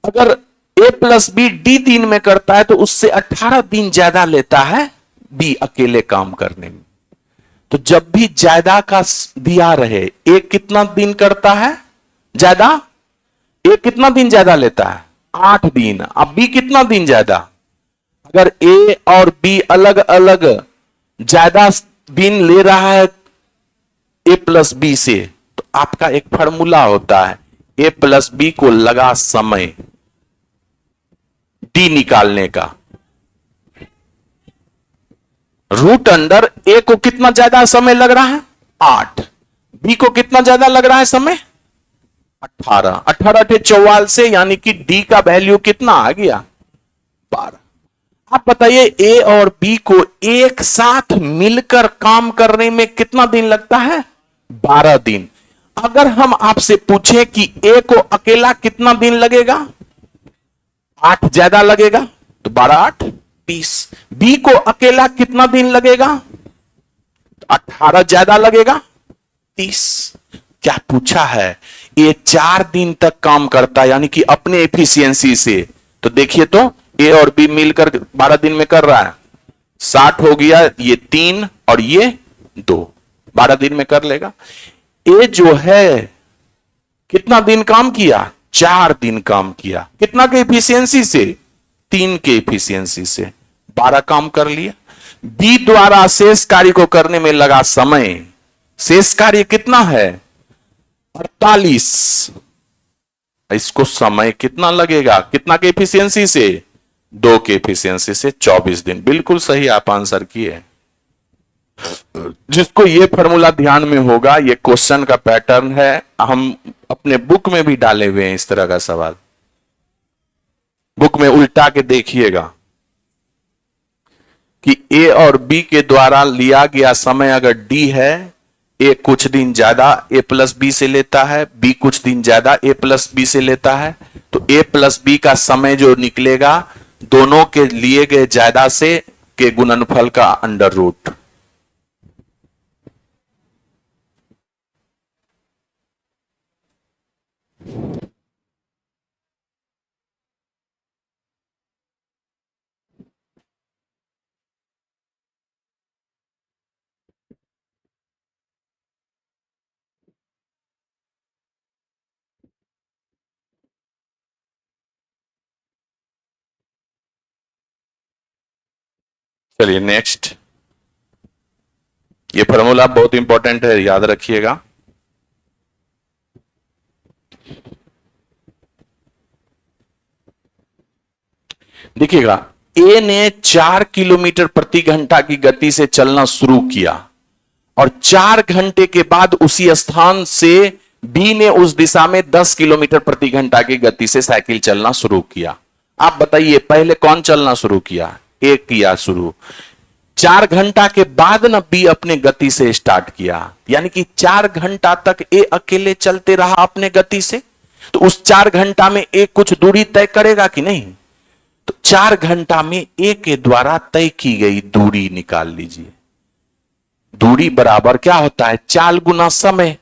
अगर ए + बी डी दिन में करता है तो उससे 18 दिन ज्यादा लेता है बी अकेले काम करने में। तो जब भी ज्यादा का दिया रहे, ए कितना दिन करता है ज्यादा? ए कितना दिन ज्यादा लेता है? 8 दिन। अब बी कितना दिन ज्यादा? अगर ए और बी अलग अलग ज्यादा दिन ले रहा है ए + बी से, तो आपका एक फार्मूला होता है ए + बी को लगा समय डी निकालने का। √अंडर ए को कितना ज्यादा समय लग रहा है? 8। बी को कितना ज्यादा लग रहा है समय? 18। 18 × 44, यानी कि डी का वैल्यू कितना आ गया? 12। आप बताइए ए और बी को एक साथ मिलकर काम करने में कितना दिन लगता है? 12 दिन। अगर हम आपसे पूछें कि ए को अकेला कितना दिन लगेगा? 8 ज्यादा लगेगा, तो 12, 8, 20। बी को अकेला कितना दिन लगेगा? 18 ज्यादा लगेगा 30। क्या पूछा है? ये 4 दिन तक काम करता है, यानी कि अपने एफिशिएंसी से। तो देखिए तो ए और बी मिलकर 12 दिन में कर रहा है। 60 हो गया, ये 3 और ये 2, 12 दिन में कर लेगा। ए जो है कितना दिन काम किया? 4 दिन काम किया। कितना के एफिशिएंसी से? 3 के एफिशिएंसी से 12 काम कर लिया। बी द्वारा शेष कार्य को करने में लगा समय, शेष कार्य कितना है? 48। इसको समय कितना लगेगा? कितना के एफिशिएंसी से? 2 के एफिशिएंसी से 24 दिन। बिल्कुल सही आप आंसर किए। जिसको ये फॉर्मूला ध्यान में होगा, ये क्वेश्चन का पैटर्न है, हम अपने बुक में भी डाले हुए हैं इस तरह का सवाल। बुक में उल्टा के देखिएगा कि ए और बी के द्वारा लिया गया समय अगर डी है, ए कुछ दिन ज्यादा ए प्लस बी से लेता है, बी कुछ दिन ज्यादा ए प्लस बी से लेता है, तो ए प्लस बी का समय जो निकलेगा दोनों के लिए गए ज्यादा से के गुणनफल का अंडर रूट। चलिए नेक्स्ट, ये फॉर्मूला बहुत इंपॉर्टेंट है, याद रखिएगा। देखिएगा, ए ने 4 किलोमीटर प्रति घंटा की गति से चलना शुरू किया और 4 घंटे के बाद उसी स्थान से बी ने उस दिशा में 10 किलोमीटर प्रति घंटा की गति से साइकिल चलना शुरू किया। आप बताइए पहले कौन चलना शुरू किया? ए किया शुरू। 4 घंटा के बाद ना बी अपने गति से स्टार्ट किया, यानी कि 4 घंटा तक ए अकेले चलते रहा अपने गति से। तो उस 4 घंटा में ए कुछ दूरी तय करेगा कि नहीं? तो 4 घंटा में ए के द्वारा तय की गई दूरी निकाल लीजिए। दूरी बराबर क्या होता है? चाल गुना समय।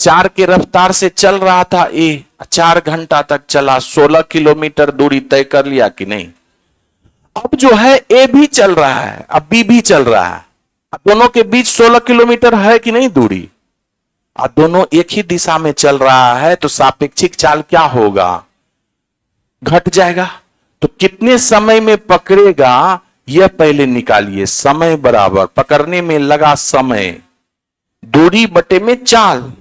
4 के रफ्तार से चल रहा था ए, 4 घंटा तक चला, 16 किलोमीटर दूरी तय कर लिया कि नहीं? अब जो है ए भी चल रहा है, अब बी भी चल रहा है, अब दोनों के बीच 16 किलोमीटर है कि नहीं दूरी? अब दोनों एक ही दिशा में चल रहा है, तो सापेक्षिक चाल क्या होगा? घट जाएगा। तो कितने समय में पकड़ेगा यह पहले निकालिए। समय बराबर पकड़ने में लगा समय, दूरी बटे में चाल।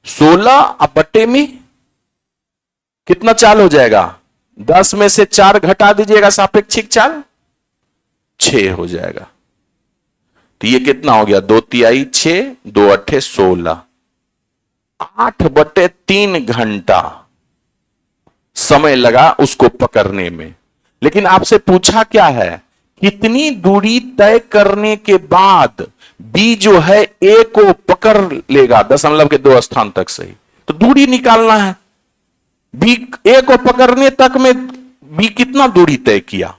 16 अब बटे में कितना चाल हो जाएगा? 10 में से 4 घटा दीजिएगा, सापेक्षिक चाल 6 हो जाएगा। तो ये कितना हो गया? 2 तिहाई 6, 2 अट्ठे 16, 8/3 घंटा समय लगा उसको पकड़ने में। लेकिन आपसे पूछा क्या है? कितनी दूरी तय करने के बाद बी जो है ए को पकड़ लेगा दशमलव के 2 स्थान तक सही। तो दूरी निकालना है। बी ए को पकड़ने तक में बी कितना दूरी तय किया?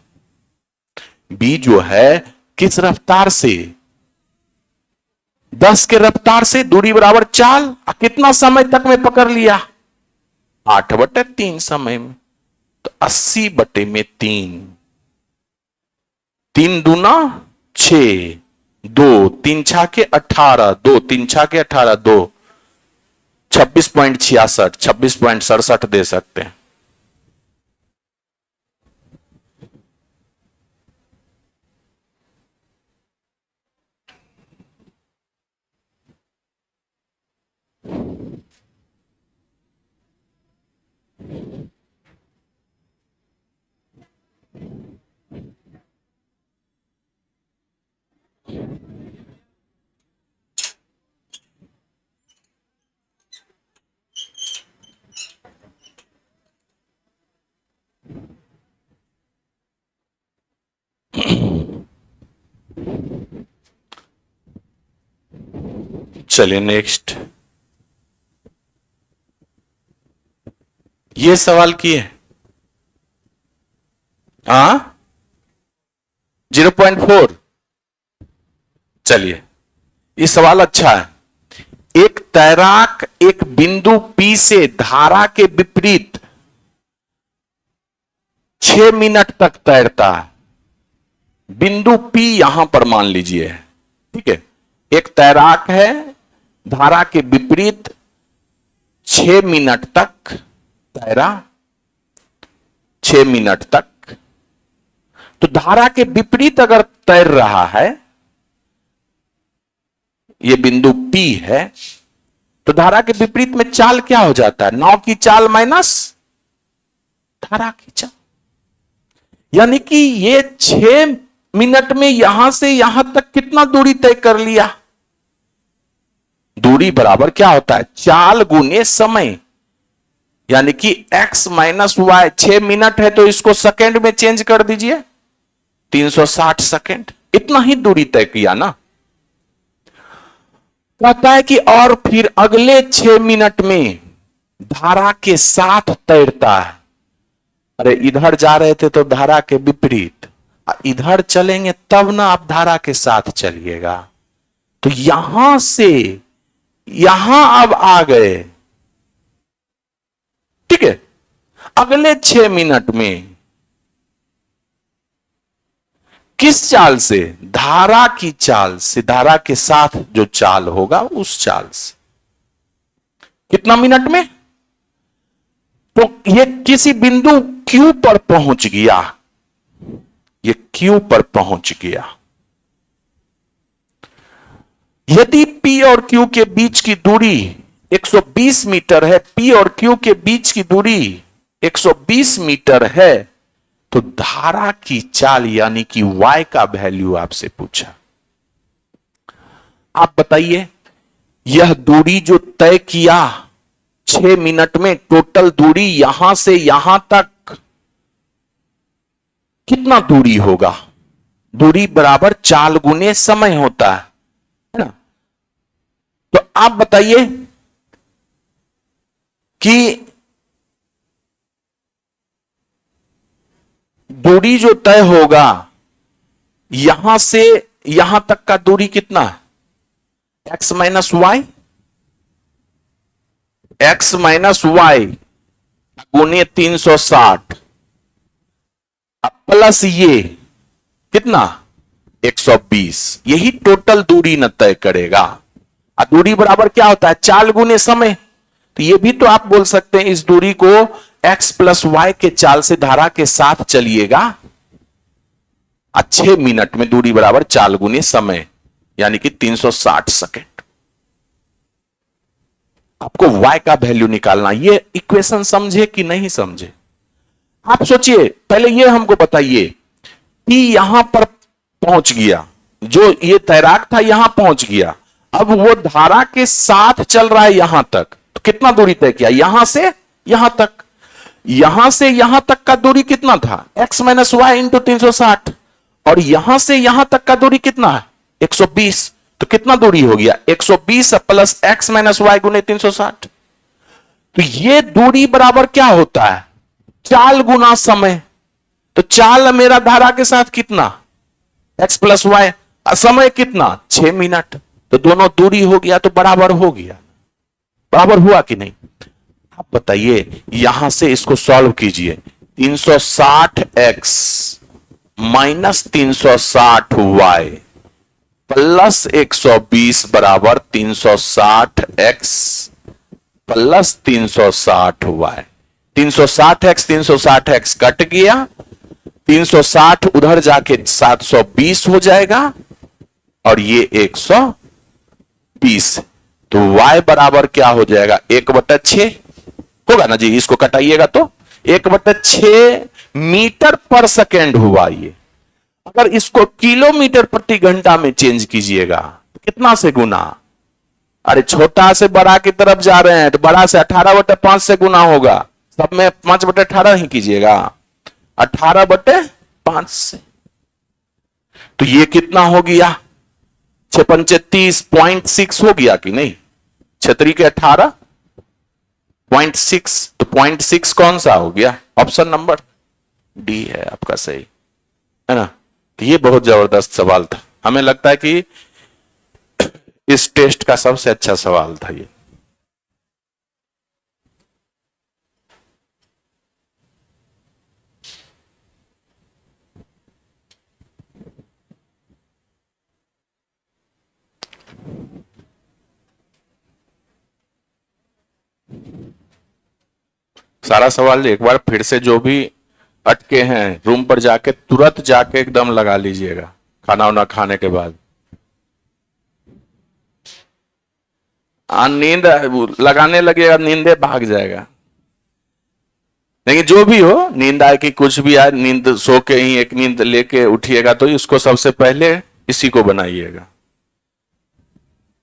बी जो है किस रफ्तार से? 10 के रफ्तार से, दूरी बराबर चाल, कितना समय तक में पकड़ लिया? 8/3 समय में। तो 80/3, 3 दूना 6, 2 3 छा के 18, 2 3 छा के 18, 2 26.66, 26.67 दे सकते हैं। चलिए नेक्स्ट, ये सवाल किए। 0.4। चलिए ये सवाल अच्छा है। एक तैराक एक बिंदु P से धारा के विपरीत 6 मिनट तक तैरता है। बिंदु P यहां पर मान लीजिए, ठीक है। एक तैराक है, धारा के विपरीत 6 मिनट तक तैरा, 6 मिनट तक। तो धारा के विपरीत अगर तैर रहा है, यह बिंदु P है, तो धारा के विपरीत में चाल क्या हो जाता है? नाव की चाल माइनस धारा की चाल। यानी कि ये 6 मिनट में यहां से यहां तक कितना दूरी तय कर लिया? दूरी बराबर क्या होता है? चाल गुने समय। यानी कि x माइनस वाई, 6 मिनट है तो इसको सेकंड में चेंज कर दीजिए, 360 सेकंड। इतना ही दूरी तय किया ना। कहता है कि और फिर अगले 6 मिनट में धारा के साथ तैरता है। अरे इधर जा रहे थे तो धारा के विपरीत, इधर चलेंगे तब ना आप धारा के साथ चलिएगा। तो यहां से यहां अब आ गए, ठीक है। अगले 6 मिनट में किस चाल से? धारा की चाल से, धारा के साथ जो चाल होगा उस चाल से। कितना मिनट में? तो ये किसी बिंदु Q पर पहुंच गया, ये Q पर पहुंच गया। यदि P और Q के बीच की दूरी 120 मीटर है, P और Q के बीच की दूरी 120 मीटर है, तो धारा की चाल यानी कि Y का वैल्यू आपसे पूछा। आप बताइए, यह दूरी जो तय किया 6 मिनट में, टोटल दूरी यहां से यहां तक कितना दूरी होगा? दूरी बराबर चाल गुने समय होता है ना। तो आप बताइए कि दूरी जो तय होगा यहां से यहां तक का दूरी कितना है? x minus Y, x minus Y गुने 360 प्लस ये कितना? 120। यही टोटल दूरी न तय करेगा। दूरी बराबर क्या होता है? चाल गुने समय। तो ये भी तो आप बोल सकते हैं इस दूरी को x प्लस वाई के चाल से धारा के साथ चलिएगा। 6 मिनट में दूरी बराबर चाल गुने समय, यानी कि 360 सेकंड। आपको y का वैल्यू निकालना। ये इक्वेशन समझे कि नहीं समझे? आप सोचिए, पहले ये हमको बताइए, P यहां पर पहुंच गया, जो ये तैराक था यहां पहुंच गया, अब वो धारा के साथ चल रहा है यहां तक, तो कितना दूरी तय किया? यहां से यहां तक। यहां से यहां तक का दूरी कितना था? x minus Y into 360। और यहां से यहां तक का दूरी कितना है? 120। तो कितना दूरी हो गया? 120 प्लस x माइनस वाई गुने 360। तो ये दूरी बराबर क्या होता है? चाल गुना समय। तो चाल मेरा धारा के साथ कितना? x plus Y. समय कितना? 6 मिनट। तो दोनों दूरी हो गया तो बराबर हो गया। बराबर हुआ कि नहीं? आप बताइए, यहां से इसको सॉल्व कीजिए। 360x माइनस 360y प्लस 120 बराबर 360x plus 360y। 360x 360x cut गया, 360 उधर जाके 720 हो जाएगा और ये 120। तो y बराबर क्या हो जाएगा? 1/6 होगा ना जी। इसको कटाइएगा तो 1/6 मीटर पर सेकेंड हुआ। ये अगर इसको किलोमीटर प्रति घंटा में चेंज कीजिएगा तो कितना से गुना? अरे छोटा से बड़ा की तरफ जा रहे हैं तो बड़ा से 18/5 से गुना होगा। सब में 5/18 ही कीजिएगा, 18/5 से। तो ये कितना हो गया? 6×5 30.6 हो गया कि नहीं? 6 के 18.6। तो 0.6 कौन सा हो गया? ऑप्शन नंबर डी है आपका सही, है ना। तो ये बहुत जबरदस्त सवाल था। हमें लगता है कि इस टेस्ट का सबसे अच्छा सवाल था ये। सारा सवाल एक बार फिर से जो भी अटके हैं रूम पर जाके तुरंत जाके एकदम लगा लीजिएगा खाना वाना खाने के बाद। नींद लगाने लगेगा, नींदे भाग जाएगा। लेकिन जो भी हो, नींद आए कि कुछ भी आए, नींद सो के ही एक नींद लेके उठिएगा तो इसको सबसे पहले इसी को बनाइएगा।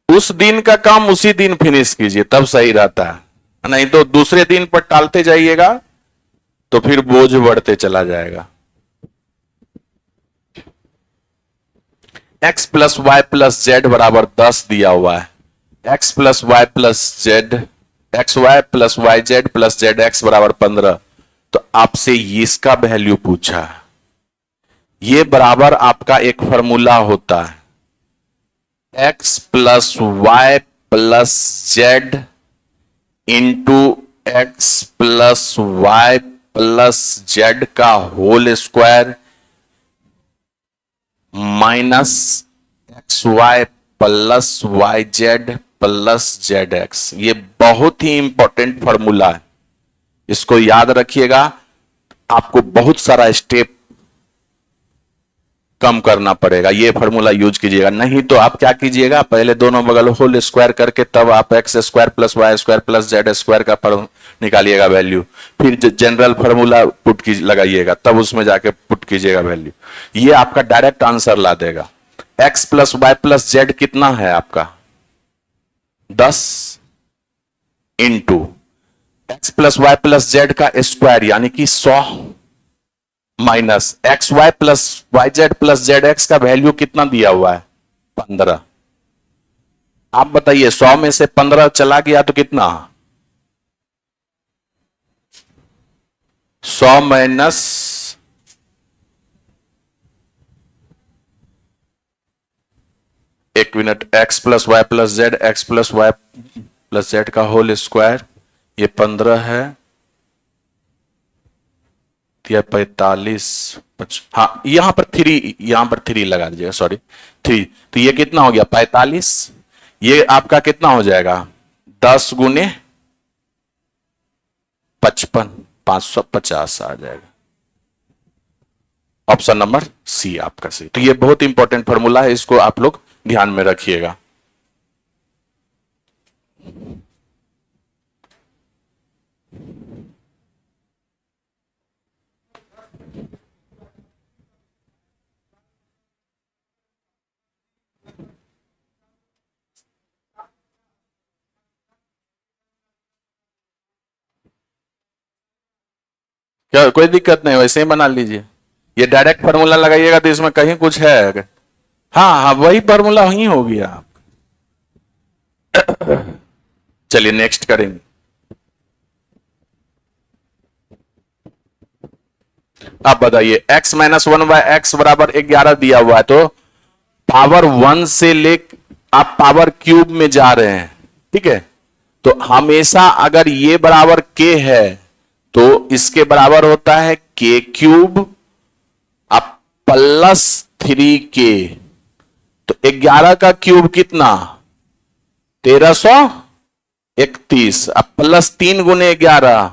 उस दिन का काम उसी दिन फिनिश कीजिए, तब सही रहता है। नहीं तो दूसरे दिन पर टालते जाइएगा तो फिर बोझ बढ़ते चला जाएगा। x plus Y plus Z बराबर 10 दिया हुआ है। x plus Y plus Z, X Y plus Y Z plus Z X बराबर 15। तो आपसे इसका वैल्यू पूछा है। ये बराबर आपका एक फॉर्मूला होता है, x plus Y plus z into x plus Y plus Z का whole square minus x Y plus Y Z plus Z x. ये बहुत ही इंपॉर्टेंट फॉर्मूला है, इसको याद रखिएगा। आपको बहुत सारा स्टेप कम करना पड़ेगा, ये फॉर्मूला यूज कीजिएगा। नहीं तो आप क्या कीजिएगा, पहले दोनों बगल होल स्क्वायर करके तब आप X square plus Y square plus Z square का निकालिएगा वैल्यू, फिर जनरल फॉर्मूला पुट की लगाइएगा, तब उसमें जाके पुट कीजिएगा वैल्यू। ये आपका डायरेक्ट आंसर ला देगा। X plus Y plus Z कितना है आपका 10 into x plus Y plus Z का स्क्वायर यानी कि 100 minus x Y plus Y Z plus Z X का वैल्यू कितना दिया हुआ है 15। आप बताइए 100 में से 15 चला गया तो कितना, 100 माइनस एक minute, X plus Y plus Z X plus Y plus Z का होल स्क्वायर, ये 15 है, यह 45, हाँ यहां पर 3 लगा दीजिएगा, सॉरी 3। तो ये कितना हो गया 45। ये आपका कितना हो जाएगा 10 गुने 55, 550 आ जाएगा। ऑप्शन नंबर सी आपका सही। तो ये बहुत इंपॉर्टेंट फॉर्मूला है, इसको आप लोग ध्यान में रखिएगा। क्या कोई दिक्कत नहीं, वैसे ही बना लीजिए। ये डायरेक्ट फार्मूला लगाइएगा तो इसमें कहीं कुछ है अगर, हाँ हाँ वही फार्मूला ही हो गया आप। चलिए नेक्स्ट करेंगे। अब बताइए x माइनस 1 बाय एक्स बराबर 11 दिया हुआ है, तो पावर 1 से लेकर आप पावर क्यूब में जा रहे हैं, ठीक है। तो हमेशा अगर ये बराबर k है तो इसके बराबर होता है k क्यूब अब प्लस 3k। तो 11 का क्यूब कितना 1331, अब प्लस 3 गुने 11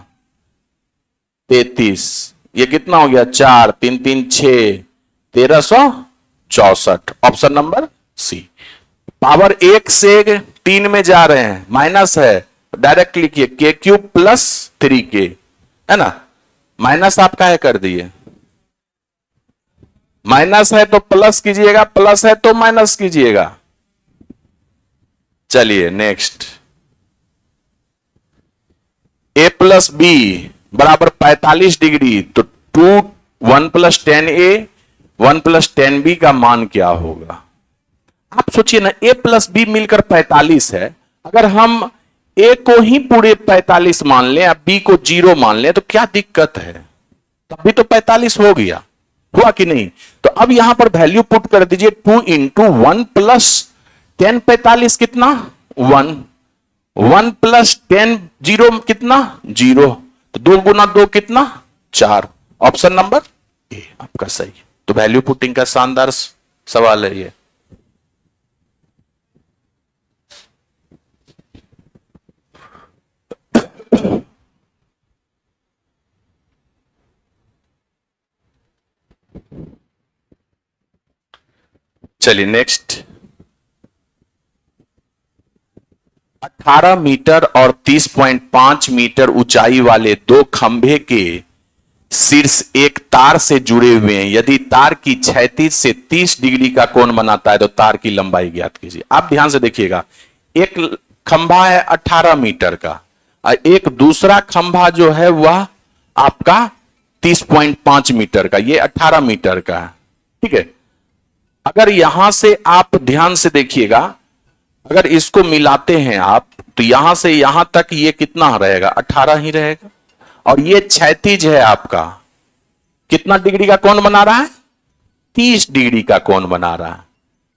33, ये कितना हो गया 4 3 3 6 1364। Option number C. पावर 1 से 3 में जा रहे हैं, माइनस है, डायरेक्ट लिखिए के क्यूब प्लस 3k, है ना। माइनस आप काहे कर दिए, माइनस है तो प्लस कीजिएगा, प्लस है तो माइनस कीजिएगा। चलिए नेक्स्ट, a प्लस बी बराबर 45 डिग्री, तो 1 प्लस 10a 1 प्लस 10b का मान क्या होगा। आप सोचिए ना, a प्लस बी मिलकर 45 है, अगर हम a को ही पूरे 45 मान लें, अब b को 0 मान लें, तो क्या दिक्कत है, तब भी तो 45 हो गया, हुआ कि नहीं। तो अब यहां पर वैल्यू पुट कर दीजिए 2 इंटू 1 प्लस 10 45 कितना 1, 1 प्लस 10 जीरो कितना 0, तो 2 गुना 2 कितना 4। ऑप्शन नंबर ए आपका सही। तो वैल्यू पुटिंग का शानदार सवाल है ये। चलिए नेक्स्ट। 18 मीटर और 30.5 मीटर ऊंचाई वाले दो खंभे के शीर्ष एक तार से जुड़े हुए हैं। यदि तार की क्षैतिज से 30 डिग्री का कोण बनाता है तो तार की लंबाई ज्ञात कीजिए। आप ध्यान से देखिएगा, एक खंभा है 18 मीटर का और एक दूसरा खंभा जो है वह आपका 30.5 मीटर का, ये 18 मीटर का है। ठीक है, अगर यहां से आप ध्यान से देखिएगा, अगर इसको मिलाते हैं आप तो यहां से यहां तक ये कितना रहेगा 18 ही रहेगा। और ये क्षैतिज है आपका, कितना डिग्री का कोण बना रहा है 30 डिग्री का कोण बना रहा है।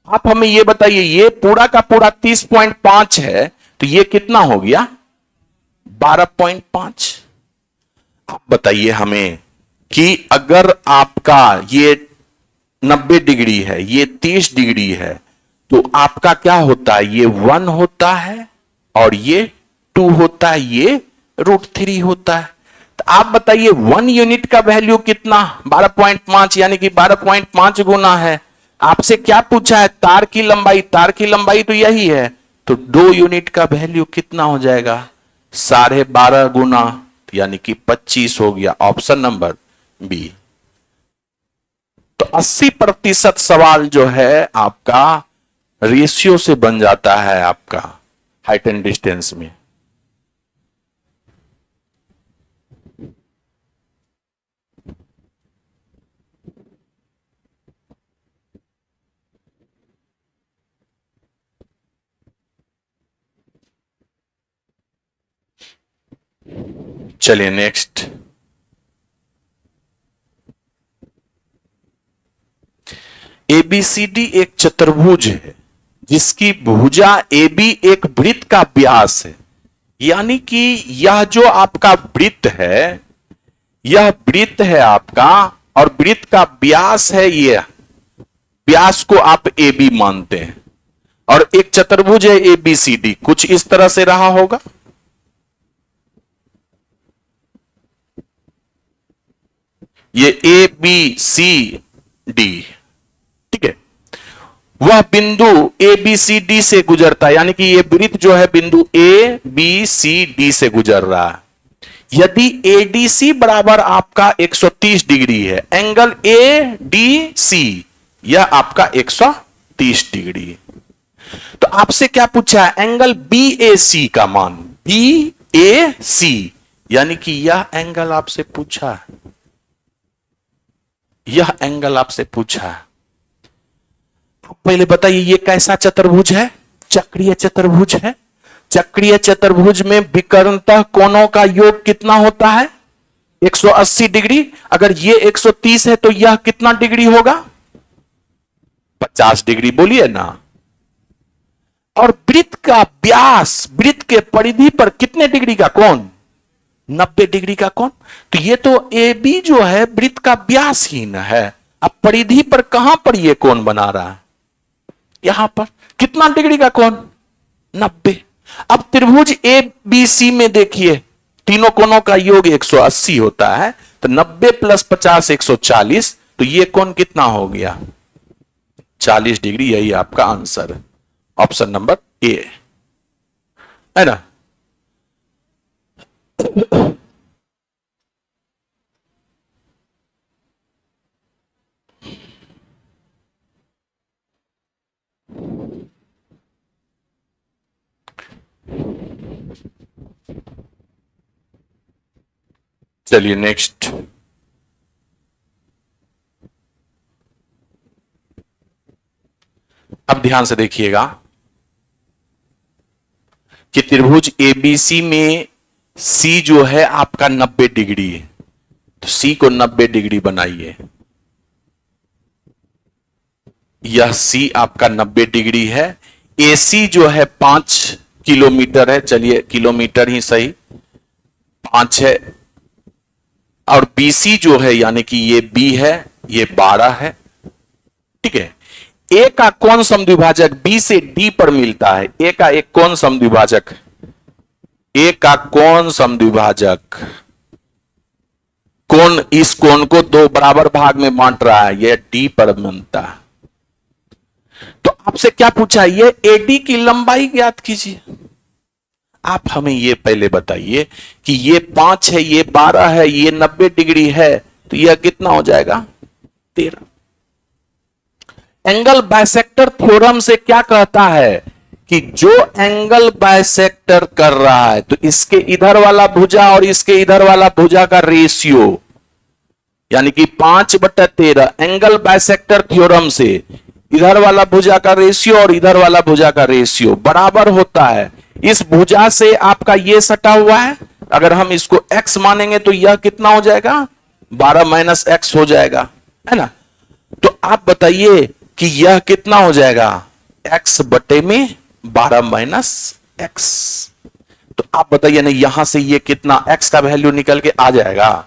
आप हमें ये बताइए, ये पूरा का पूरा 30.5 है तो ये कितना हो गया 12.5। आप बताइए हमें कि अगर आपका ये 90 डिग्री है, ये 30 डिग्री है, तो आपका क्या होता है, ये 1 होता है और ये 2 होता है, ये √3 होता है। तो आप बताइए 1 यूनिट का वैल्यू कितना 12.5 यानी कि 12.5 गुना है। आपसे क्या पूछा है तार की लंबाई, तार की लंबाई तो यही है, तो 2 यूनिट का वैल्यू कितना हो जाएगा 12.5 गुना यानी कि 25 हो गया। Option number B. तो 80% सवाल जो है आपका रेशियो से बन जाता है आपका हाइट एंड डिस्टेंस में। चलिए नेक्स्ट। एबीसीडी एक चतुर्भुज है जिसकी भुजा AB एक वृत्त का व्यास है। यानी कि यह जो आपका वृत्त है, यह वृत्त है आपका और वृत्त का व्यास है, ये व्यास को आप AB मानते हैं और एक चतुर्भुज है ABCD, कुछ इस तरह से रहा होगा। ये ABCD, ठीक है, वह बिंदु ABCD से गुजरता है, यानी कि ये वृत्त जो है बिंदु ABCD से गुजर रहा है। यदि ADC बराबर आपका 130 डिग्री है, एंगल ADC यह आपका 130 डिग्री। तो आपसे क्या पूछा है, एंगल BAC का मान, BAC यानी कि यह एंगल आपसे पूछा है, यह एंगल आपसे पूछा है। पहले बताइए ये कैसा चतुर्भुज है, चक्रीय चतुर्भुज है। चक्रीय चतुर्भुज में विकर्णतः कोणों का योग कितना होता है 180 डिग्री। अगर ये 130 है तो यह कितना डिग्री होगा 50 डिग्री, बोलिए ना। और वृत्त का व्यास, वृत्त के परिधि पर कितने डिग्री का कोण 90 डिग्री का कोण। तो ये तो AB जो है वृत्त का व्यासहीन है। अब परिधि पर कहां पर ये कोण बना रहा है, यहां पर कितना डिग्री का कोण 90। अब त्रिभुज ABC में देखिए तीनों कोणों का योग 180 होता है, तो 90 प्लस 50 140, तो ये कोण कितना हो गया 40 डिग्री। यही आपका आंसर है, ऑप्शन नंबर ए है ना। चलिए नेक्स्ट। अब ध्यान से देखिएगा कि त्रिभुज ABC में C जो है आपका 90 डिग्री है, तो C को 90 डिग्री बनाइए। यह C आपका 90 डिग्री है, AC जो है 5 किलोमीटर है, चलिए किलोमीटर ही सही, 5 है। और BC जो है यानी कि ये B है, ये 12 है। ठीक है, A का कौन समद्विभाजक B से D पर मिलता है? A का एक कौन समद्विभाजक? A का कौन समद्विभाजक कोण इस कोण को दो बराबर भाग में बांट रहा है? यह D पर मिलता है। तो आपसे क्या पूछा? ये AD की लंबाई ज्ञात कीजिए। आप हमें ये पहले बताइए कि ये 5 है, ये 12 है, ये 90 डिग्री है, तो यह कितना हो जाएगा? 13। एंगल बाइसेक्टर थ्योरम से क्या कहता है कि जो एंगल बाइसेक्टर कर रहा है तो इसके इधर वाला भुजा और इसके इधर वाला भुजा का रेशियो यानी कि 5/13 एंगल बाइसेक्टर थ्योरम से इधर वाला भुजा का रेशियो और इधर वाला भुजा का रेशियो बराबर होता है। इस भुजा से आपका ये सटा हुआ है, अगर हम इसको x मानेंगे तो यह कितना हो जाएगा? 12 - x हो जाएगा, है ना? तो आप बताइए कि यह कितना हो जाएगा? x/12 - x। तो आप बताइए ना, यहां से ये कितना x का वैल्यू निकल के आ जाएगा?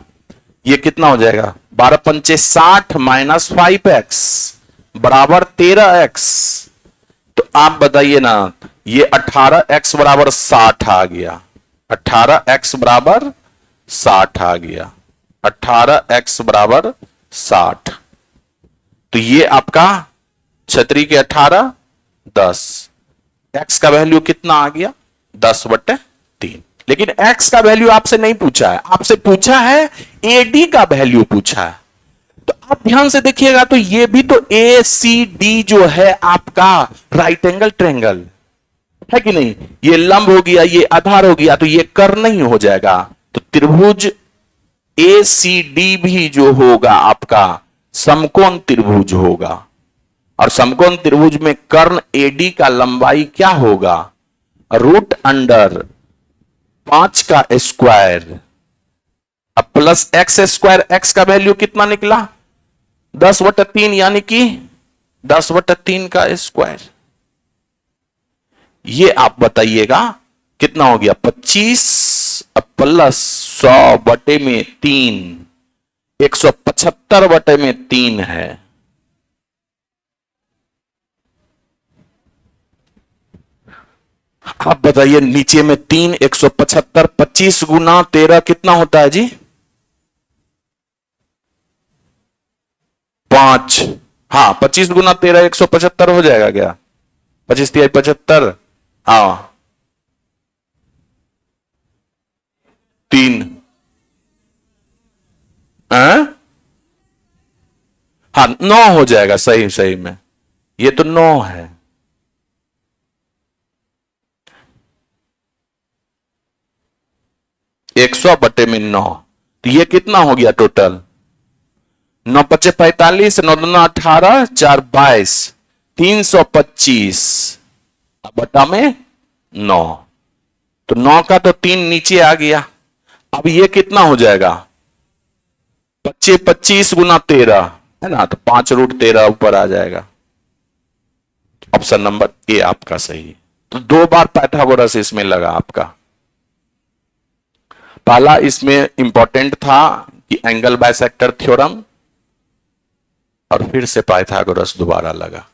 ये कितना हो जाएगा? 12 × 5 = 60 - 5x बराबर 13x। तो आप बताइए ना, ये 18x बराबर 60 आ गया। 18x बराबर 60 आ गया। 18x बराबर 60। तो ये आपका छतरी के 18 10। x का वैल्यू कितना आ गया? 10/3। लेकिन x का वैल्यू आपसे नहीं पूछा है, आपसे पूछा है AD का वैल्यू पूछा है। तो आप ध्यान से देखिएगा, तो ये भी तो ACD जो है आपका राइट एंगल ट्रायंगल है कि नहीं? ये लंब हो गया, ये आधार हो गया, तो ये कर्ण नहीं हो जाएगा। तो त्रिभुज ACD भी जो होगा आपका समकोण त्रिभुज होगा। और समकोण त्रिभुज में कर्ण AD का लंबाई क्या होगा? √5 का स्क्वायर अब प्लस x²। x का वैल्यू कितना निकला? 10/3 यानी कि 10/3 का स्क्वायर। ये आप बताइएगा कितना हो गया? 25 प्लस 100/3 175/3 है। आप बताइए, नीचे में 3 175 25 × 13 कितना होता है जी? 5। हाँ, 25 × 13 175 हो जाएगा क्या? 25 × 3 = 75। हाँ 3। हाँ 9 हो जाएगा। सही सही में ये तो 9 है। एक 100/9। तो ये कितना हो गया टोटल? 9 × 5 = 45, 9 × 2 = 18, 4 = 22, 325 बटा में 9। तो 9 का तो 3 नीचे आ गया। अब ये कितना हो जाएगा? 25 × 13 है ना, तो 5√13 ऊपर आ जाएगा। ऑप्शन नंबर ए आपका सही। तो 2 बार पाइथागोरस इसमें लगा आपका। पहला इसमें इंपॉर्टेंट था कि एंगल बाइसेक्टर थ्योरम, और फिर से पाइथागोरस दोबारा लगा।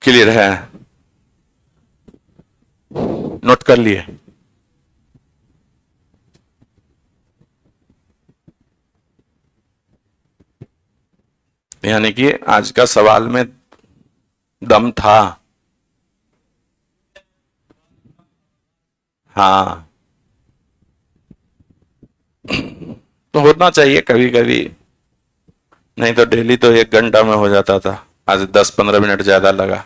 क्लियर है? नोट कर लिए? यानी कि आज का सवाल में दम था। हाँ, तो होना चाहिए कभी कभी, नहीं तो डेली तो 1 घंटा में हो जाता था। आज 10-15 मिनट ज्यादा लगा।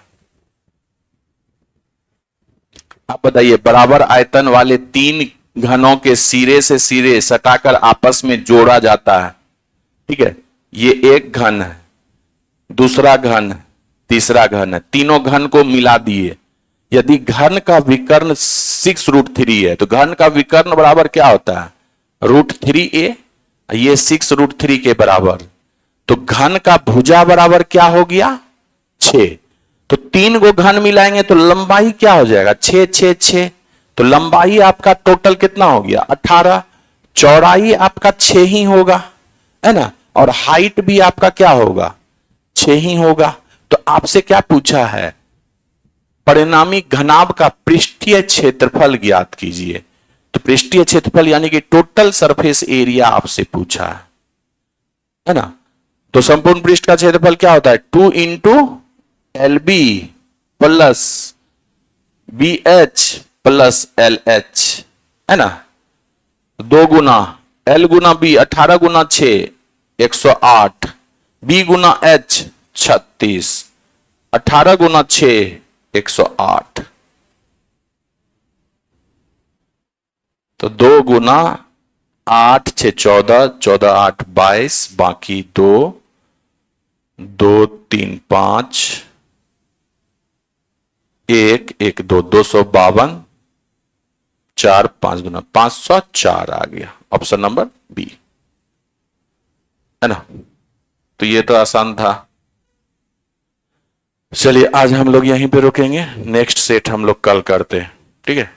आप बताइए, बराबर आयतन वाले 3 घनों के सिरे से सिरे सटाकर आपस में जोड़ा जाता है। ठीक है, ये एक घन है, दूसरा घन है, तीसरा घन है। तीनों घन को मिला दिए, यदि घन का विकर्ण 6√3 है तो घन का विकर्ण बराबर क्या होता है, √3a, ये 6√3 के बराबर। तो घन का भुजा बराबर क्या हो गया, 6। तो 3 को घन मिलाएंगे तो लंबाई क्या हो जाएगा, 6 6 6। तो लंबाई आपका टोटल कितना हो गया, 18। चौड़ाई आपका 6 ही होगा, है ना, और हाइट भी आपका क्या होगा, 6 ही होगा। तो आपसे क्या पूछा है, परिणामी घनाभ का पृष्ठीय क्षेत्रफल ज्ञात कीजिए। तो पृष्ठीय क्षेत्रफल यानी कि टोटल सरफेस एरिया आपसे पूछा है ना। तो संपूर्ण पृष्ठ का क्षेत्रफल क्या होता है, 2 into LB plus BH plus LH, है ना। 2 गुना L गुना B 18 गुना 6 108, B गुना H 36, 18 गुना 6 108। तो 2 गुना 8 6 14, 14 8 22, बाकी 2 2 3 5 1 1 2 252, 4 5 गुना 504 आ गया, ऑप्शन नंबर बी, है ना। तो ये तो आसान था। चलिए आज हम लोग यहीं पे रुकेंगे, नेक्स्ट सेट हम लोग कल करते हैं, ठीक है।